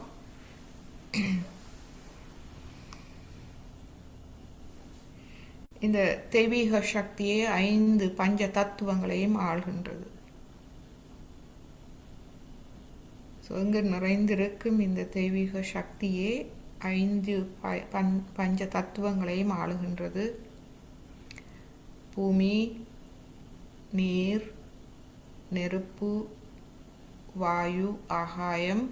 Speaker 1: இந்த தெய்வீக சக்தியை 5 பஞ்ச தத்துவங்களையும் ஆள்கின்றது. இங்கு நிறைந்திருக்கும் இந்த தெய்வீக சக்தியே 5 பஞ்ச தத்துவங்களையும் ஆளுகின்றது. பூமி, நீர், நெருப்பு, வாயு, ஆகாயம்.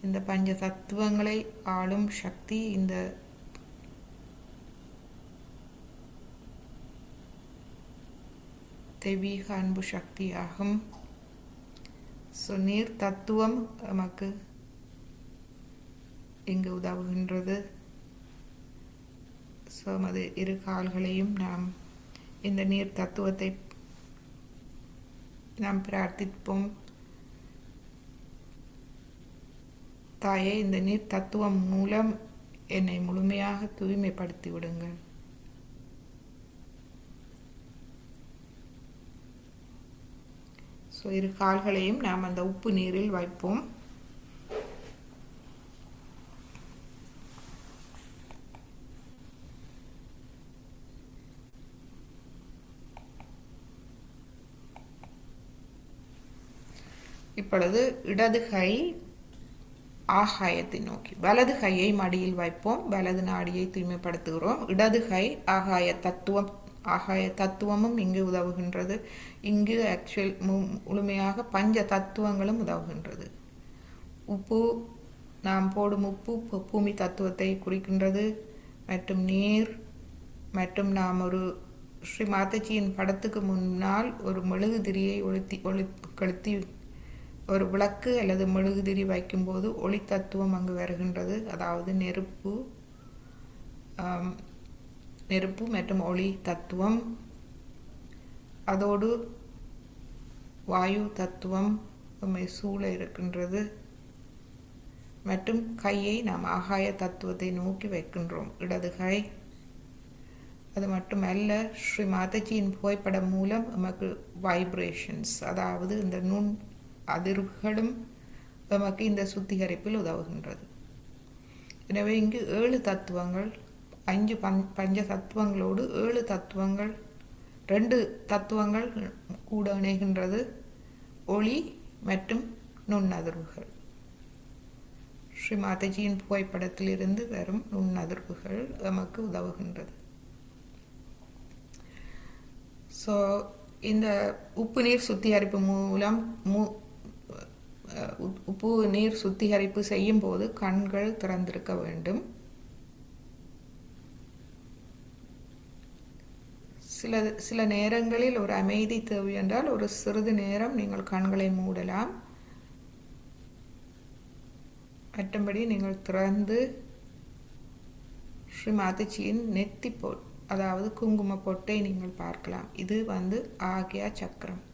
Speaker 1: இந்த பஞ்ச தத்துவங்களை ஆளும் சக்தி இந்த தெய்வீக அன்பு சக்தியாகும். நீர் தத்துவம் நமக்கு இங்கு உதவுகின்றது. அது 2 கால்களையும் நாம் இந்த நீர் தத்துவத்தை நாம் பிரார்த்திப்போம். தாயே, இந்த நீர் தத்துவம் மூலம் என்னை முழுமையாக தூய்மைப்படுத்தி விடுங்கள். இரு கால்களையும் நாம் அந்த உப்பு நீரில் வைப்போம். இப்பொழுது இடது கை ஆகாயத்தை நோக்கி, வலது கையை மடியில் வைப்போம். வலது நாடியை தூய்மைப்படுத்துகிறோம். இடது கை ஆகாய தத்துவமும் இங்கு உதவுகின்றது. இங்கு முழுமையாக பஞ்ச தத்துவங்களும் உதவுகின்றது. உப்பு, நாம் போடும் உப்பு பூமி தத்துவத்தை குறிக்கின்றது. மற்றும் நீர், மற்றும் நாம் ஒரு ஸ்ரீ மாதாஜியின் படத்துக்கு முன்னால் ஒரு மெழுகுதிரியை கொளுத்தி ஒரு விளக்கு அல்லது மெழுகுதிரி வைக்கும்போது ஒளி தத்துவம் அங்கு வருகின்றது. அதாவது நெருப்பு மற்றும் ஒளி தத்துவம். அதோடு வாயு தத்துவம் நம்மை சூழ இருக்கின்றது. மற்றும் கையை நாம் ஆகாய தத்துவத்தை நோக்கி வைக்கின்றோம், இடது கை. அது மட்டுமல்ல, ஸ்ரீ மாதாஜியின் புகைப்படம் மூலம் நமக்கு வைப்ரேஷன்ஸ், அதாவது இந்த நுண் அதிர்வுகளும் நமக்கு இந்த சுத்திகரிப்பில் உதவுகின்றது. எனவே இங்கு 7 தத்துவங்கள், 5 பஞ்ச தத்துவங்களோடு 7 தத்துவங்கள், 2 தத்துவங்கள் கூட இணைகின்றது. ஒளி மற்றும் நுண்ணதிர்வுகள், ஸ்ரீ மாதாஜியின் புகைப்படத்தில் இருந்து வரும் நுண்ணதிர்வுகள் நமக்கு உதவுகின்றது. இந்த உப்பு நீர் சுத்திகரிப்பு மூலம் உப்பு நீர் சுத்திகரிப்பு செய்யும் போது கண்கள் திறந்திருக்க வேண்டும். சில நேரங்களில் ஒரு அமைதி தேவை என்றால் ஒரு சிறிது நேரம் நீங்கள் கண்களை மூடலாம். மற்றபடி நீங்கள் திறந்து ஸ்ரீ மாதாஜியின் நெத்தி அதாவது குங்கும பொட்டை நீங்கள் பார்க்கலாம். இது ஆக்யா சக்கரம்.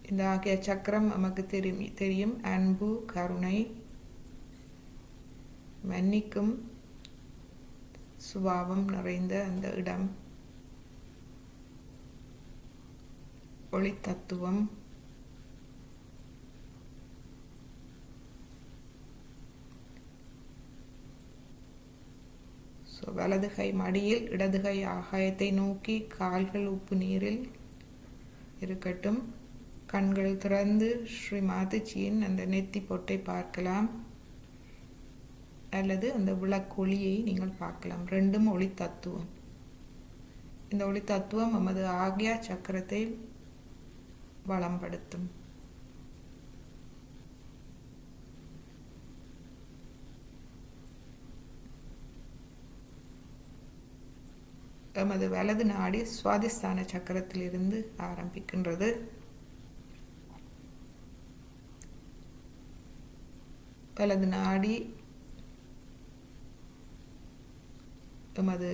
Speaker 1: இந்த ஆக்யா சக்கரம் நமக்கு தெரியும் அன்பு, கருணை, மன்னிக்கும் சுபாவம் நிறைந்த அந்த இடம். ஒளி தத்துவம். வலது கை மடியில், இடது கை ஆகாயத்தை நோக்கி, கால்கள் உப்பு நீரில் இருக்கட்டும். கண்கள் திறந்து ஸ்ரீ மாதாஜியின் அந்த நெத்தி பொட்டை பார்க்கலாம், அல்லது அந்த விளக்கொளியை நீங்கள் பார்க்கலாம். ரெண்டும் ஒளி தத்துவம். இந்த ஒளி தத்துவம் நமது ஆக்யா சக்கரத்தை வளம்படுத்தும். எமது வலது நாடி சுவாதிஸ்தான சக்கரத்திலிருந்து ஆரம்பிக்கின்றது. வலது நாடி எமது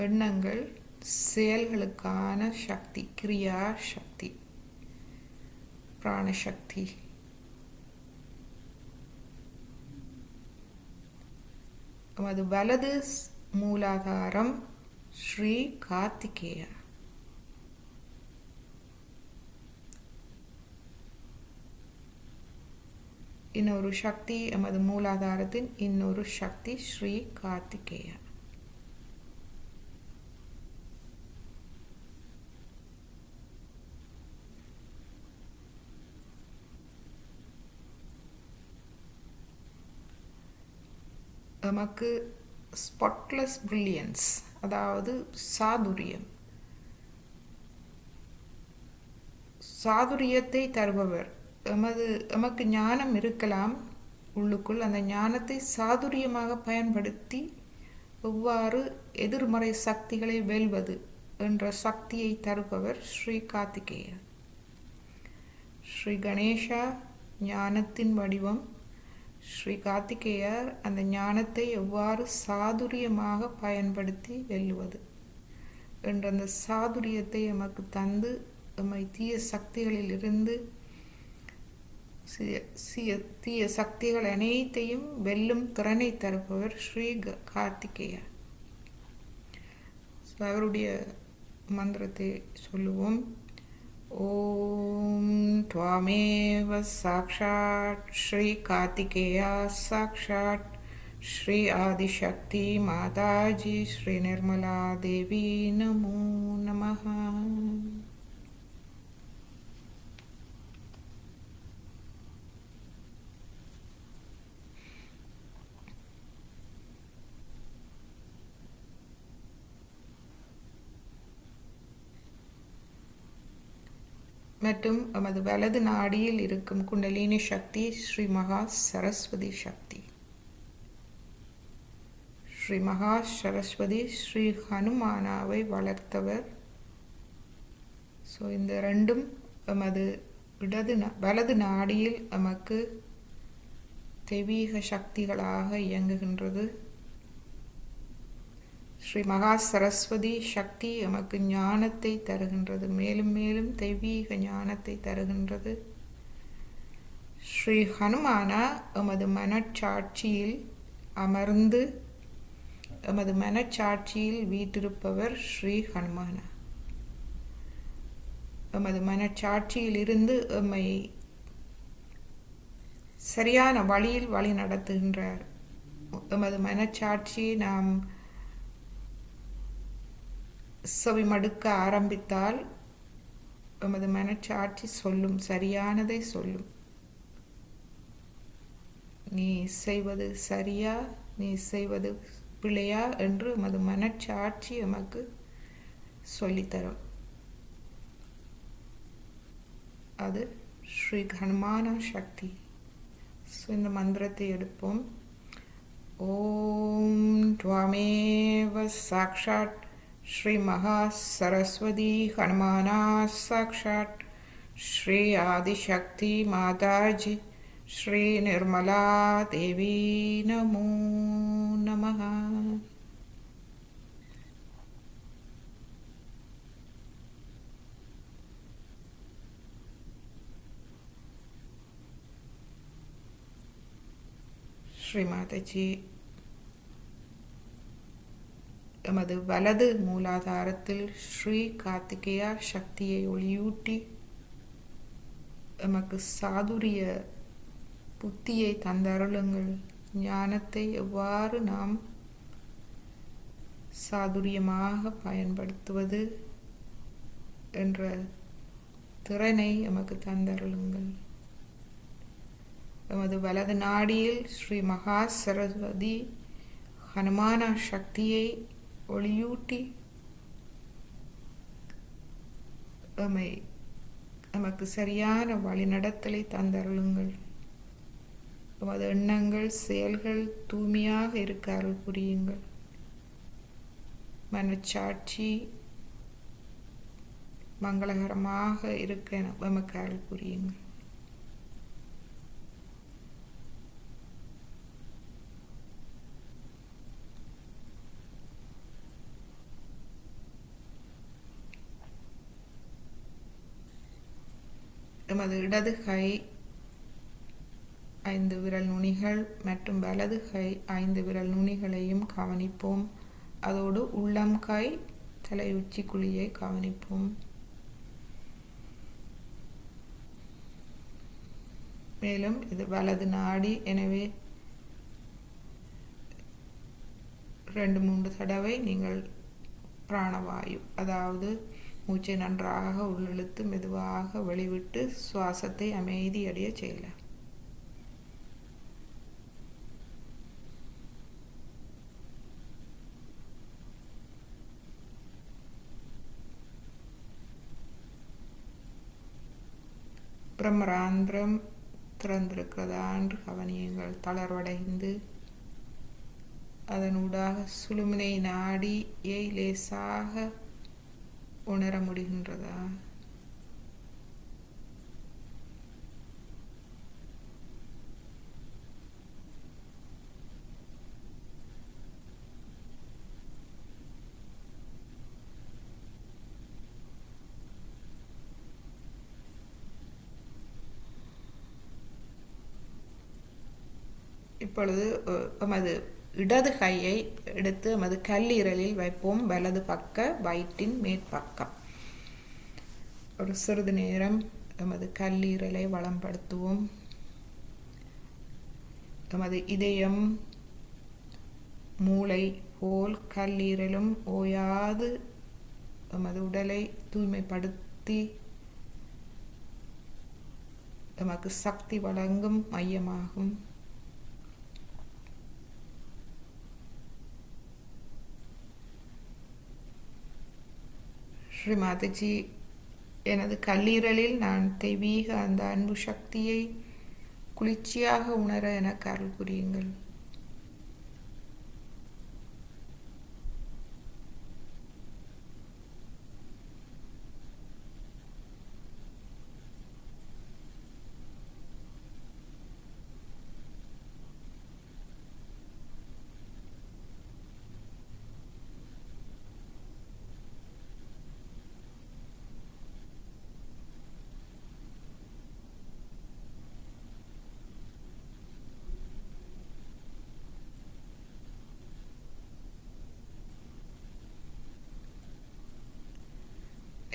Speaker 1: எண்ணங்கள் செயல்களுக்கான சக்தி, கிரியா சக்தி, பிராணசக்தி. எமது வலது மூலாதாரம் ஸ்ரீ கார்த்திகேயா. இன்னொரு சக்தி, எமது மூலாதாரத்தின் இன்னொரு சக்தி ஸ்ரீ கார்த்திகேயா. எமக்கு ஸ்பாட்லெஸ் பிரில்லியன்ஸ், அதாவது சாதுரியத்தை தருபவர். எமக்கு ஞானம் இருக்கலாம் உள்ளுக்குள். அந்த ஞானத்தை சாதுரியமாக பயன்படுத்தி எவ்வாறு எதிர்மறை சக்திகளை வெல்வது என்ற சக்தியை தருபவர் ஸ்ரீ கார்த்திகேயா. ஸ்ரீ கணேசா ஞானத்தின் வடிவம். ஸ்ரீ கார்த்திகேயர் அந்த ஞானத்தை எவ்வாறு சாதுரியமாக பயன்படுத்தி வெல்லுவது என்ற அந்த சாதுரியத்தை எமக்கு தந்து எம்மை தீய சக்திகளில் இருந்து தீய சக்திகள் அனைத்தையும் வெல்லும் திறனை தருபவர் ஸ்ரீ கார்த்திகேயா. அவருடைய மந்திரத்தை சொல்லுவோம். ஓம் த்வாமேவ சாக்ஷாத் ஸ்ரீ கார்த்திகேயா சாக்ஷாத் ஸ்ரீ ஆதிசக்தி மாதாஜி ஸ்ரீ நிர்மலா தேவி நமோ நமஹ. மற்றும் எமது வலது நாடியில் இருக்கும் குண்டலினி சக்தி ஸ்ரீ மகா சரஸ்வதி சக்தி. ஸ்ரீ மகா சரஸ்வதி ஸ்ரீ ஹனுமானாவை வளர்த்தவர். ஸோ இந்த ரெண்டும் எமது வலது நாடியில் எமக்கு தெய்வீக சக்திகளாக இயங்குகின்றது. ஸ்ரீ மகா சரஸ்வதி சக்தி எமக்கு ஞானத்தை தருகின்றது, மேலும் மேலும் தெய்வீக ஞானத்தை தருகின்றது. ஸ்ரீ ஹனுமானா எமது மனச்சாட்சியில் அமர்ந்து எமது மனச்சாட்சியில் வீற்றிருப்பவர் ஸ்ரீ ஹனுமானா. எமது மனச்சாட்சியில் இருந்து எம்மை சரியான வழியில் வழி நடத்துகின்றார். எமது மனச்சாட்சியை நாம் செவிமடுக்க ஆரம்பித்தால் எமது மனச்சாட்சி சொல்லும், சரியானதை சொல்லும். நீ செய்வது சரியா, நீ செய்வது பிழையா என்று எமது மனச்சாட்சி எமக்கு சொல்லித்தரும். அது ஸ்ரீ ஹனுமான சக்தி. இந்த மந்திரத்தை எடுப்போம். ஓம் த்வாமேவ சாக்ஷாத் ஸ்ரீ மகா சரஸ்வதி ஹனுமானா சாக்ஷாத் ஸ்ரீ ஆதிசக்தி மாதாஜி ஸ்ரீ நிர்மலா தேவி நமோ நமஹ. ஸ்ரீ மாதாஜி எமது வலது மூலாதாரத்தில் ஸ்ரீ கார்த்திகேயா சக்தியை ஒளியூட்டி எமக்கு சாதுரிய புத்தியை தந்தருளுங்கள். ஞானத்தை எவ்வாறு நாம் சாதுரியமாக பயன்படுத்துவது என்ற திறனை எமக்கு தந்தருளுங்கள். எமது வலது நாடியில் ஸ்ரீ மகா சரஸ்வதி ஹனுமானா சக்தியை ஒளியூட்டி நமக்கு சரியான வழிநடத்தலை தந்தருளுங்கள். எமது எண்ணங்கள் செயல்கள் தூய்மையாக இருக்க அருள் புரியுங்கள். மனச்சாட்சி மங்களகரமாக இருக்க எமக்கு அருள் புரியுங்கள். எமது இடது கை 5 விரல் நுனிகள் மற்றும் வலது கை 5 விரல் நுனிகளையும் கவனிப்போம். அதோடு உள்ளம் கை தலை உச்சி குழியை கவனிப்போம். மேலும் இது வலது நாடி, எனவே 2-3 தடவை நீங்கள் பிராணவாயு, அதாவது மூச்சை நன்றாக உள்ளிழுத்து மெதுவாக வெளிவிட்டு சுவாசத்தை அமைதியடைய செய்யலாம். பிரம்மராந்திரம் திறந்திருக்கிறதா என்று கவனியுங்கள். தளர்வடைந்து அதனூடாக சுழுமுனை நாடியை லேசாக உணர முடிகின்றதா? இப்பொழுது எமது இடது கையை எடுத்து எமது கல்லீரலில் வைப்போம். வலது பக்க வயிற்றின் மேற்பக்கம் ஒரு சிறிது நேரம் எமது கல்லீரலை வளம்படுத்துவோம். எமது இதயம் மூளை போல் கல்லீரலும் ஓயாது எமது உடலை தூய்மைப்படுத்தி எமக்கு சக்தி வழங்கும் மையமாகும். ஸ்ரீ மாதாஜி, எனது கல்லீரலில் நான் தெய்வீக அந்த அன்பு சக்தியை குளிர்ச்சியாக உணர எனக்கு அருள் புரியுங்கள்.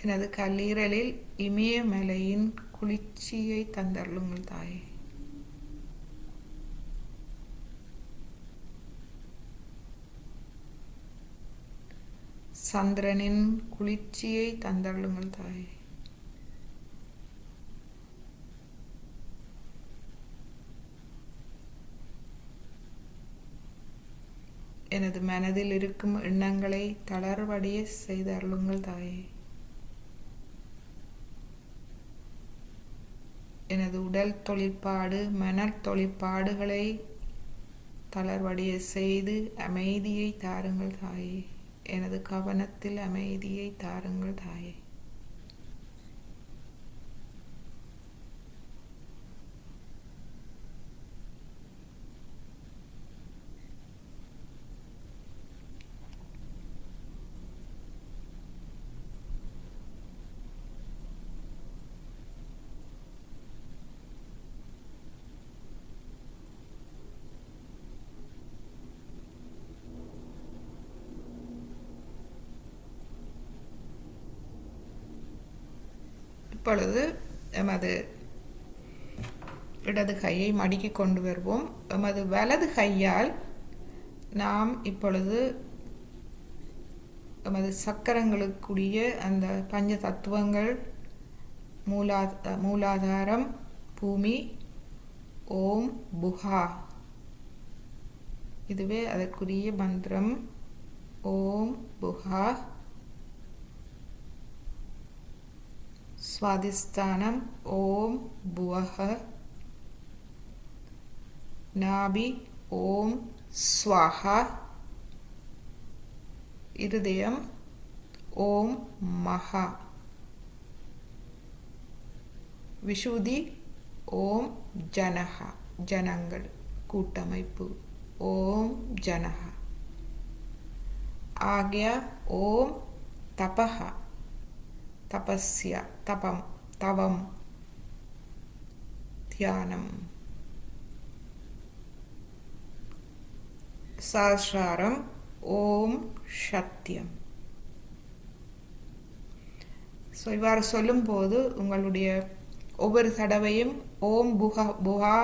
Speaker 1: எனது கல்லீரலில் இமயமலையின் குளிர்ச்சியை தந்தருளுங்கள் தாயே. சந்திரனின் குளிர்ச்சியை தந்தருளுங்கள் தாயே. எனது மனதில் இருக்கும் எண்ணங்களை தளர்வடைய செய்து அருளுங்கள் தாயே. எனது உடல் தொழிற்பாடு மன தொழிற்பாடுகளை தளர்வடைய செய்து அமைதியை தாருங்கள் தாயே. எனது கவனத்தில் அமைதியை தாருங்கள் தாயே. இப்பொழுது எமது இடது கையை மடக்கி கொண்டு வருவோம். எமது வலது கையால் நாம் இப்பொழுது எமது சக்கரங்களுக்குரிய அந்த பஞ்ச தத்துவங்கள் மூலாதாரம், பூமி, ஓம், புஹா, இதுவே அதற்குரிய மந்திரம். ஓம் புஹா. ஸ்வாதிஸ்தானம் ஓம் புவஹ. நாபி ஓம் ஸ்வாஹா. இருதயம் ஓம் மகா. விஷுதி ஓம் ஜனஹா, ஜனங்கள், கூட்டமைப்பு ஓம் ஜனஹா. ஆக்யா ஓம் தபஹா, தபஸ்யா, தபம், தவம். தியானம். சஹஸ்ராரம். ஓம் சத்தியம். ஸோ இவ்வாறு சொல்லும்போது உங்களுடைய ஒவ்வொரு தடவையும் ஓம் புஹா புஹா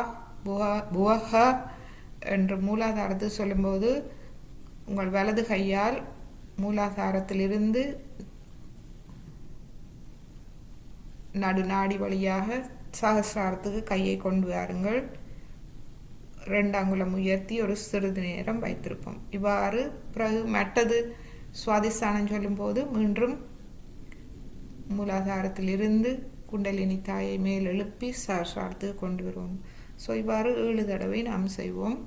Speaker 1: புஹா புவஹ என்று மூலாதாரத்தை சொல்லும்போது உங்கள் வலது கையால் மூலாதாரத்திலிருந்து நடுநாடி வழியாக சஹஸ்ராரத்துக்கு கையை கொண்டு வாருங்கள். 2 அங்குலம் உயர்த்தி ஒரு சிறிது நேரம் வைத்திருப்போம். இவ்வாறு பிறகு மற்றது சுவாதிஸ்தானம் சொல்லும்போது மீண்டும் மூலாதாரத்திலிருந்து குண்டலினி தாயை மேல் எழுப்பி சஹஸ்ராரத்துக்கு கொண்டு வருவோம். ஸோ இவ்வாறு 7 தடவை நாம் செய்வோம்.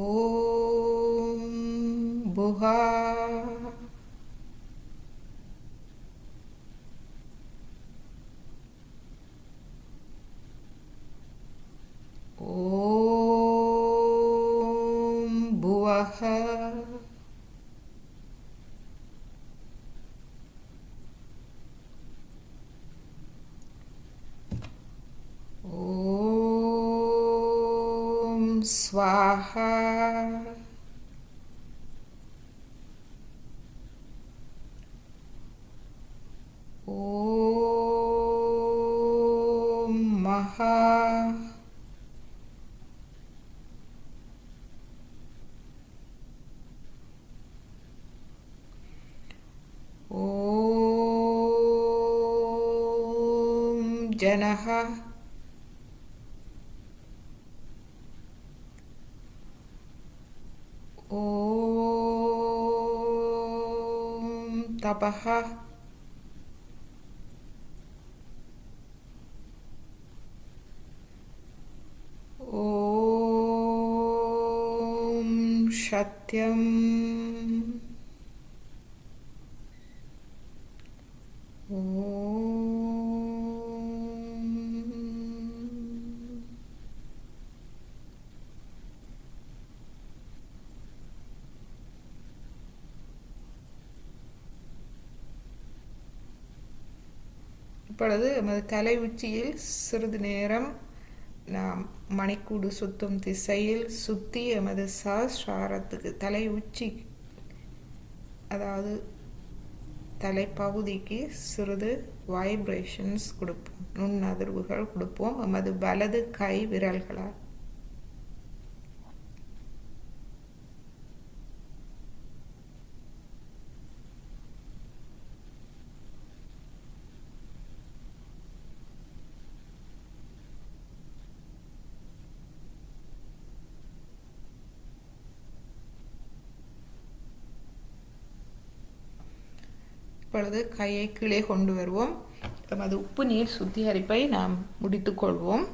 Speaker 1: ஓம் புஹா ஓம் புவஹ ஓம் ஸ்வாஹா ஓம் மகா ஓம் ஜனஹ ஓம் தபஹ ஓம் சத்யம் இப்பொழுது நமது தலை உச்சியில் சிறிது நேரம் நாம் மணிக்கூடு சுத்தும் திசையில் சுற்றி எமது சஹஸ்ராரத்துக்கு தலை உச்சி அதாவது தலைப்பகுதிக்கு சிறிது வைப்ரேஷன்ஸ் கொடுப்போம், நுண்ணதிர்வுகள் கொடுப்போம் எமது வலது கை விரல்களால். இப்பொழுது கையை கீழே கொண்டு வருவோம். நமது உப்பு நீர் சுத்திகரிப்பை நாம் முடித்துக்கொள்வோம்.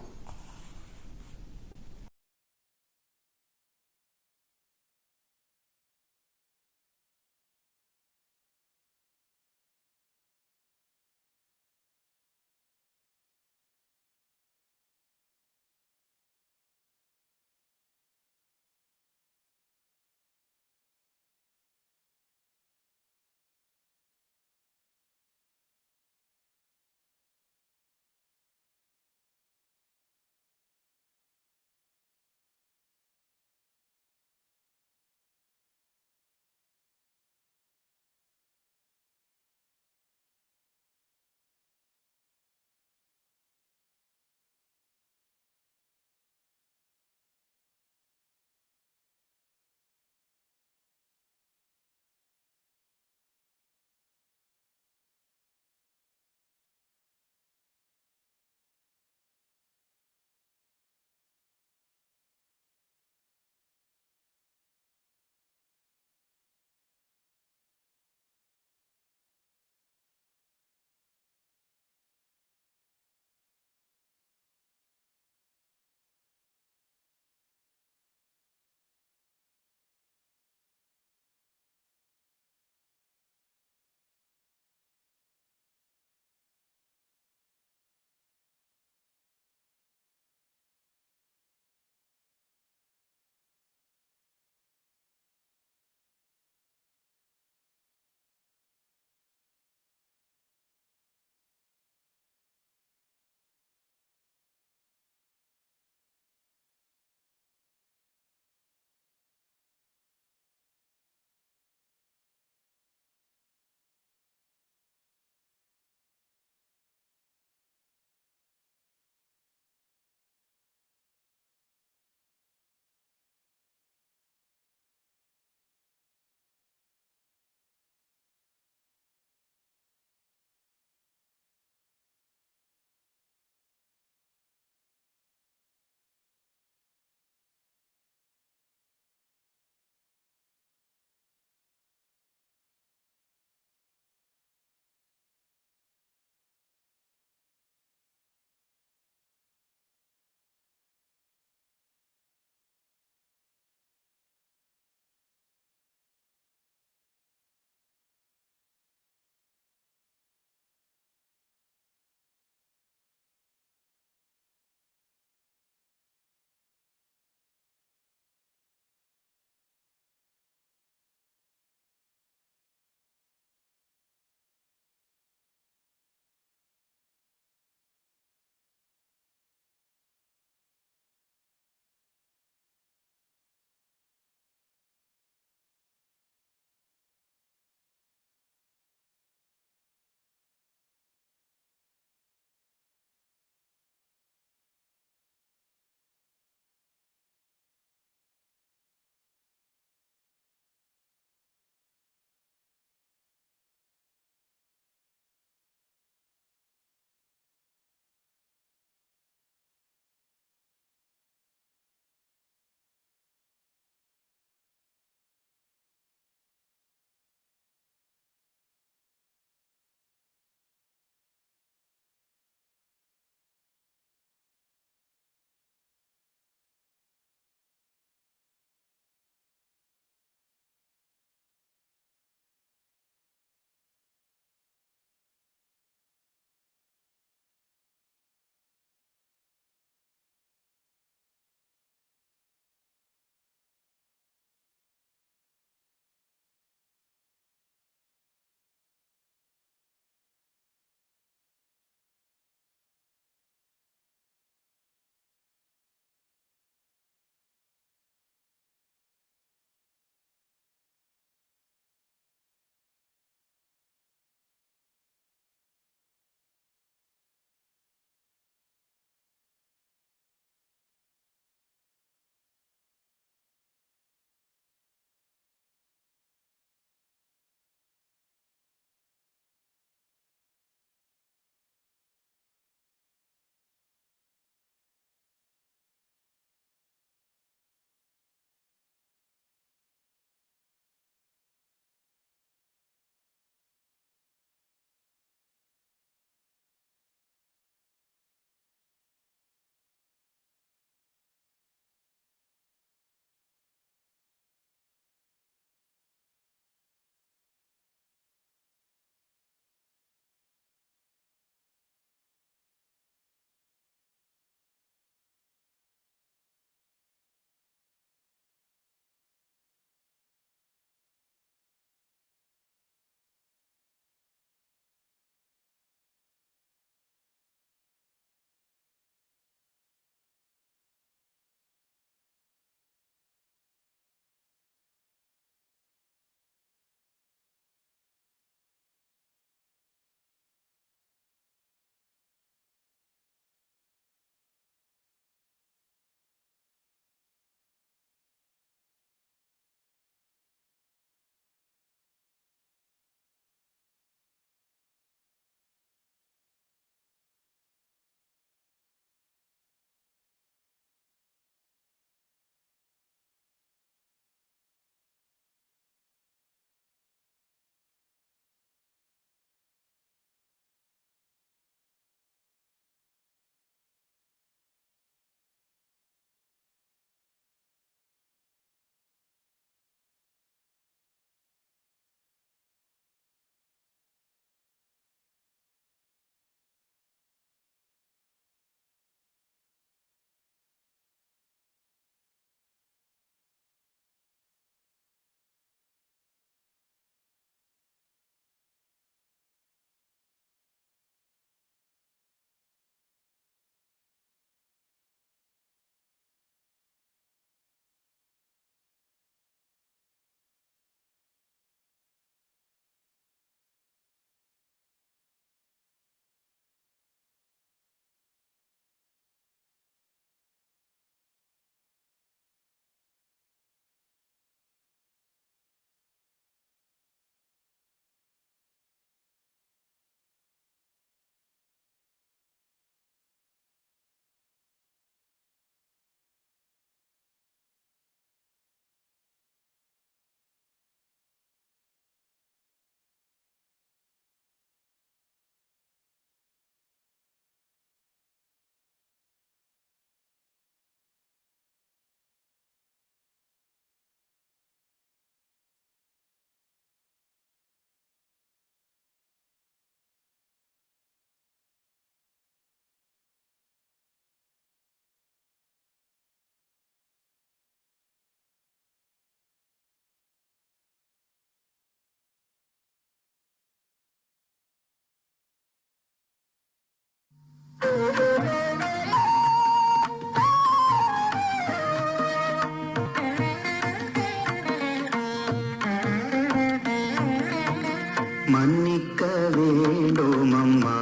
Speaker 3: மன்னிக்க வேண்டும் அம்மா,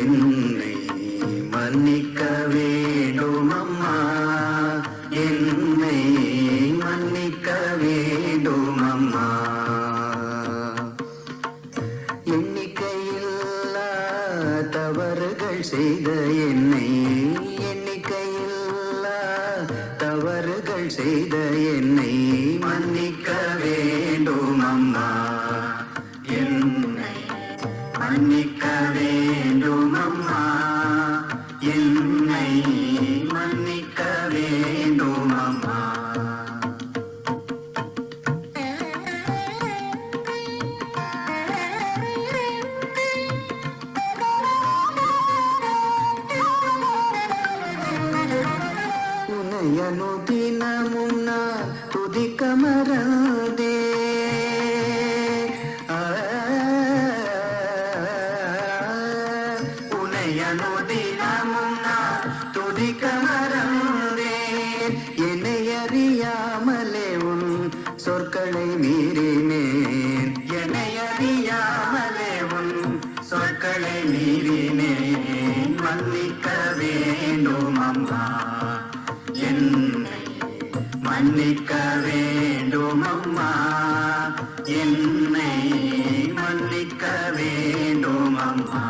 Speaker 3: என்னை மன்னிக்க வேண்டும் அம்மா, என்னை மன்னிக்க வேண்டும் அம்மா. எண்ணிக்கையில்லா தவறுகள் செய்த என்னை, எண்ணிக்கையில்லா தவறுகள் செய்த என்னை மன்னிக்க வேண்டும் அம்மா, என்னை மன்னிக்க வேண்டும் அம்மா, என்னை மன்னிக்க வேண்டும் அம்மா. அனுதினமும் நான் துதிக்க மறந்தே, உன்னை அனுதினமும் நான் துதிக்க மறந்தேன். என்னை அறியாமலே உன் சொற்களை மீறினேன், என்னை அறியாமலே உன் சொற்களை மீறினேன். மன்னிக்க வேண்டும் அம்மா, என்னை மன்னிக்க வேண்டும் அம்மா, என்னை மன்னிக்க வேண்டும் அம்மா.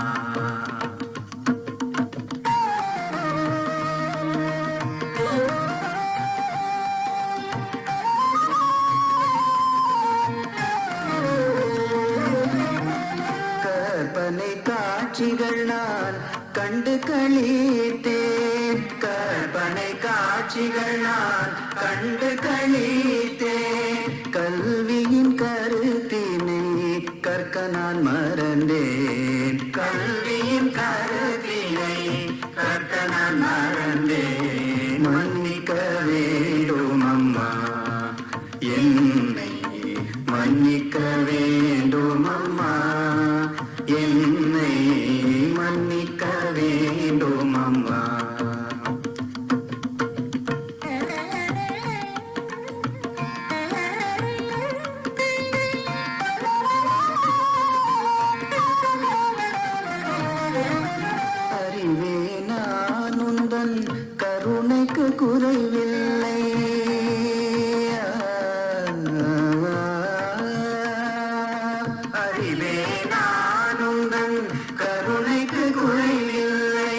Speaker 3: கற்பனை காட்சிகள் நான் கண்டு களித்தேன், கற்பனை காட்சிகள் நான் கண்டு களித்தேன். கல்வியின் கருத்தினை கற்க நான் மறந்தேன், கல்வியின் கருத்தினை கற்க நான் மறந்தேன். மன்னிக்க வேண்டும் அம்மா, என்னை மன்னிக்க வேண்டும் அம்மா, என்னை மன்னிக்க வேண்டும் அம்மா. அறிவே நான் உந்தன் கருணைக்கு குறைவில்லை, அறிவே நான் உந்தன் கருணைக்கு குறைவில்லை,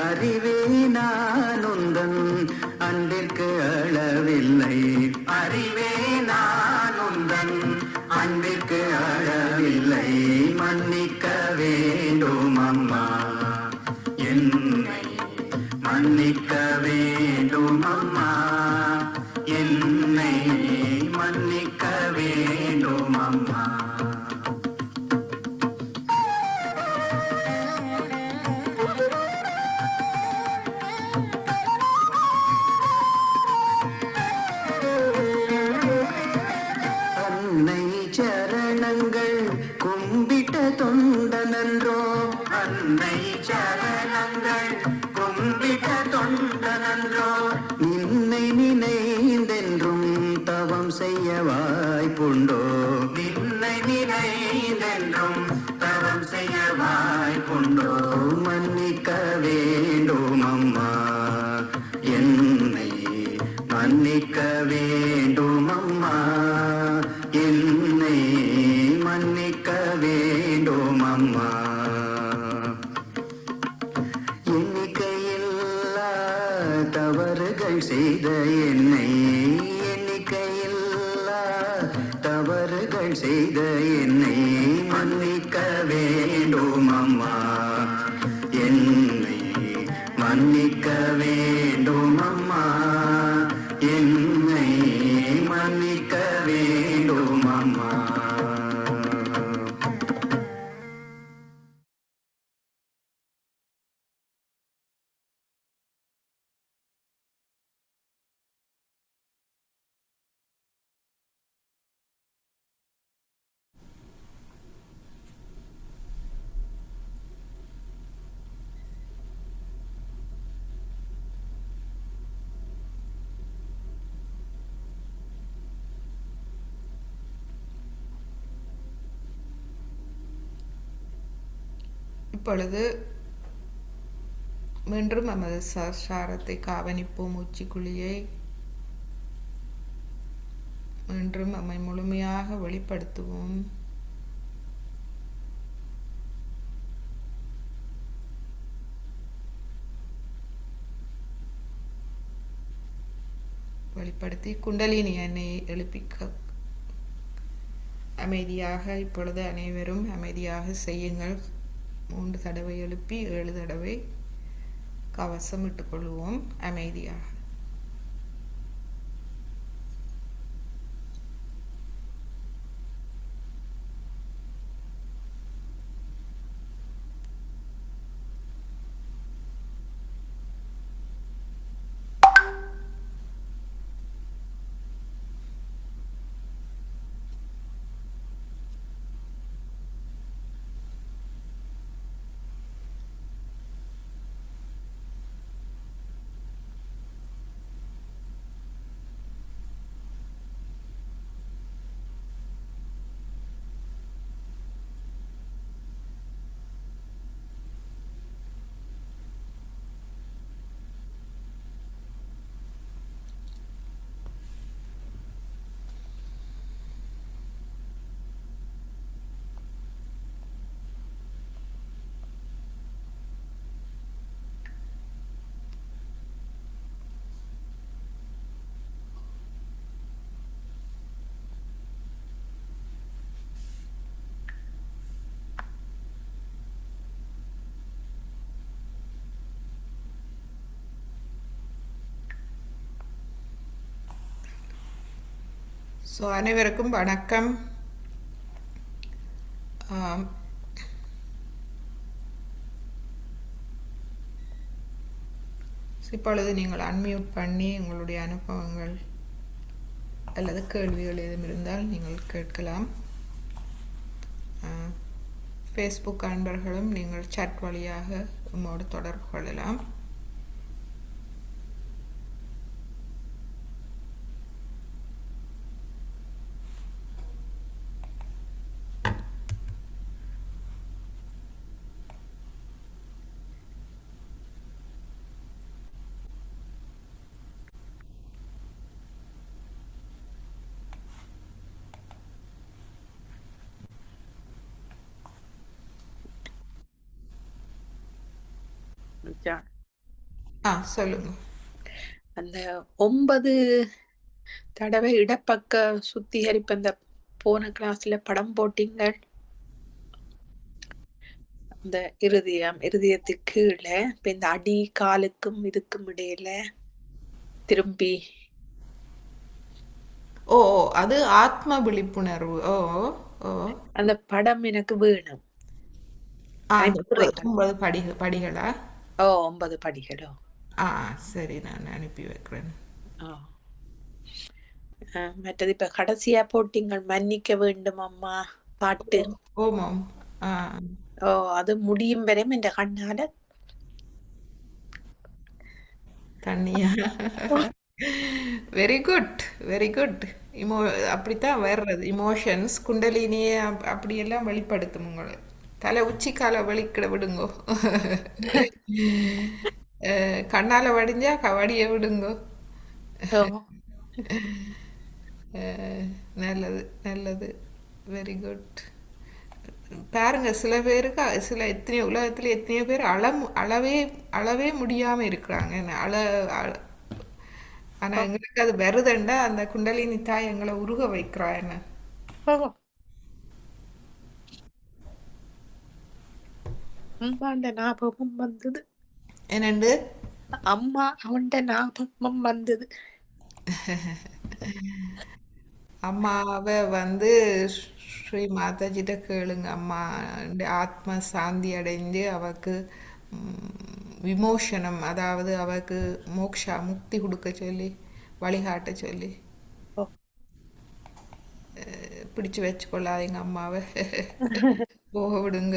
Speaker 3: அறிவே நான் உந்தன் அன்பிற்கு அளவில்லை, அறிவே நான் உந்தன் அன்பிற்கு அளவில்லை. மன்னிக்க வேண்டும் அம்மா, என்னை மன்னிக்க வேண்டும் அம்மா, என்னை மன்னிக்க வேண்டும் அம்மா. அன்னை சரணங்கள் கும்பிட்ட தொண்டனன்றோ, அன்னை சரணங்கள் கும்பிட்ட தொண்டனன்றோ. நின்னை நினைந்தென்றும் தவம் செய்ய வாய்ப்புண்டோ, நின்னை நினைந்தென்றும் தவம் செய்ய வாய்ப்புண்டோ. மன்னிக்க வேண்டும் அம்மா, என்னை மன்னிக்க வேண்டும் அம்மா, என்னை மன்னிக்க வேண்டும் அம்மா. எண்ணிக்கையில்லா தவறுகள் செய்த என்னை, எண்ணிக்கையில்லா தவறுகள் செய்த என்னை மன்னிக்க வேண்டும் அம்மா, என்னை மன்னிக்க வேண்டும் அம்மா, என்னை மன்னிக்க வேண்டும் அம்மா.
Speaker 1: இப்பொழுது மீண்டும் நமது சாரத்தை கவனிப்போம். உச்சிக்குழியை மீண்டும் நம்மை முழுமையாக வெளிப்படுத்துவோம். வெளிப்படுத்தி குண்டலினி எண்ணெயை எழுப்பிக்க அமைதியாக இப்பொழுது அனைவரும் அமைதியாக செய்யுங்கள். 3 தடவை எழுப்பி 7 தடவை கவசம் இட்டுக்கொள்வோம் அமைதியாக. அனைவருக்கும் வணக்கம். இப்பொழுது நீங்கள் அன்மியூட் பண்ணி உங்களுடைய அனுபவங்கள் அல்லது கேள்விகள் ஏதும் இருந்தால் நீங்கள் கேட்கலாம். ஃபேஸ்புக் அன்பர்களும் நீங்கள் சாட் வழியாக உம்மோடு தொடர்பு கொள்ளலாம். சொல்லுங்க.
Speaker 4: அந்த 9 தடவை இடப்பக்க சுத்திகரிப்பு அந்த போன கிளாஸ்ல படம் போட்டீங்க. அந்த இருதயத்துக்கு கீழே இப்ப இந்த அடி காலுக்கும் இதுக்கும் இடையில திரும்பி
Speaker 1: அது ஆத்ம விழிப்புணர்வு.
Speaker 4: அந்த படம் எனக்கு வேணும்.
Speaker 1: 9 படிகளா?
Speaker 4: 9 படிகளோ?
Speaker 1: சரி, நான் அனுப்பி வைக்கிறேன்.
Speaker 4: மற்றது இப்ப கடைசியா போட்டீங்க மன்னிக்க வேண்டும் அம்மா பாட்டு.
Speaker 1: ஓமாம்.
Speaker 4: அது முடியும் வரையும் இந்த கண்ணால
Speaker 1: தண்ணியா? Very good, very good. அப்படித்தான் வர்றது இமோஷன்ஸ். குண்டலினியே அப்படியெல்லாம் வெளிப்படுத்தும். உங்களை தலை உச்சிக்கால வெளிக்கிட விடுங்கோ. கண்ணால வடிஞ்சா வடிய விடுங்கோ. நல்லது, நல்லது, வெரி குட். பாருங்க, சில பேருக்கு எத்தனையோ உலகத்துல எத்தனையோ பேர் அளவே முடியாம இருக்கிறாங்க. ஆனா எங்களுக்கு அது வருதுண்டா அந்த குண்டலினி தாய் எங்களை உருக வைக்கிறா. என்ன
Speaker 4: ஞாபகம் வந்தது.
Speaker 1: என்னண்டு
Speaker 4: அம்மா அவன்ட ஞாபகம் வந்தது.
Speaker 1: அம்மாவை ஸ்ரீ மாதாஜிட்ட கேளுங்க. அம்மா ஆத்மா சாந்தி அடைஞ்சு அவக்கு விமோசனம், அதாவது அவக்கு மோக்ஷா முக்தி கொடுக்க சொல்லி வழிகாட்ட சொல்லி. பிடிச்சு வச்சுக்கொள்ளாதீங்க அம்மாவை, போக விடுங்க.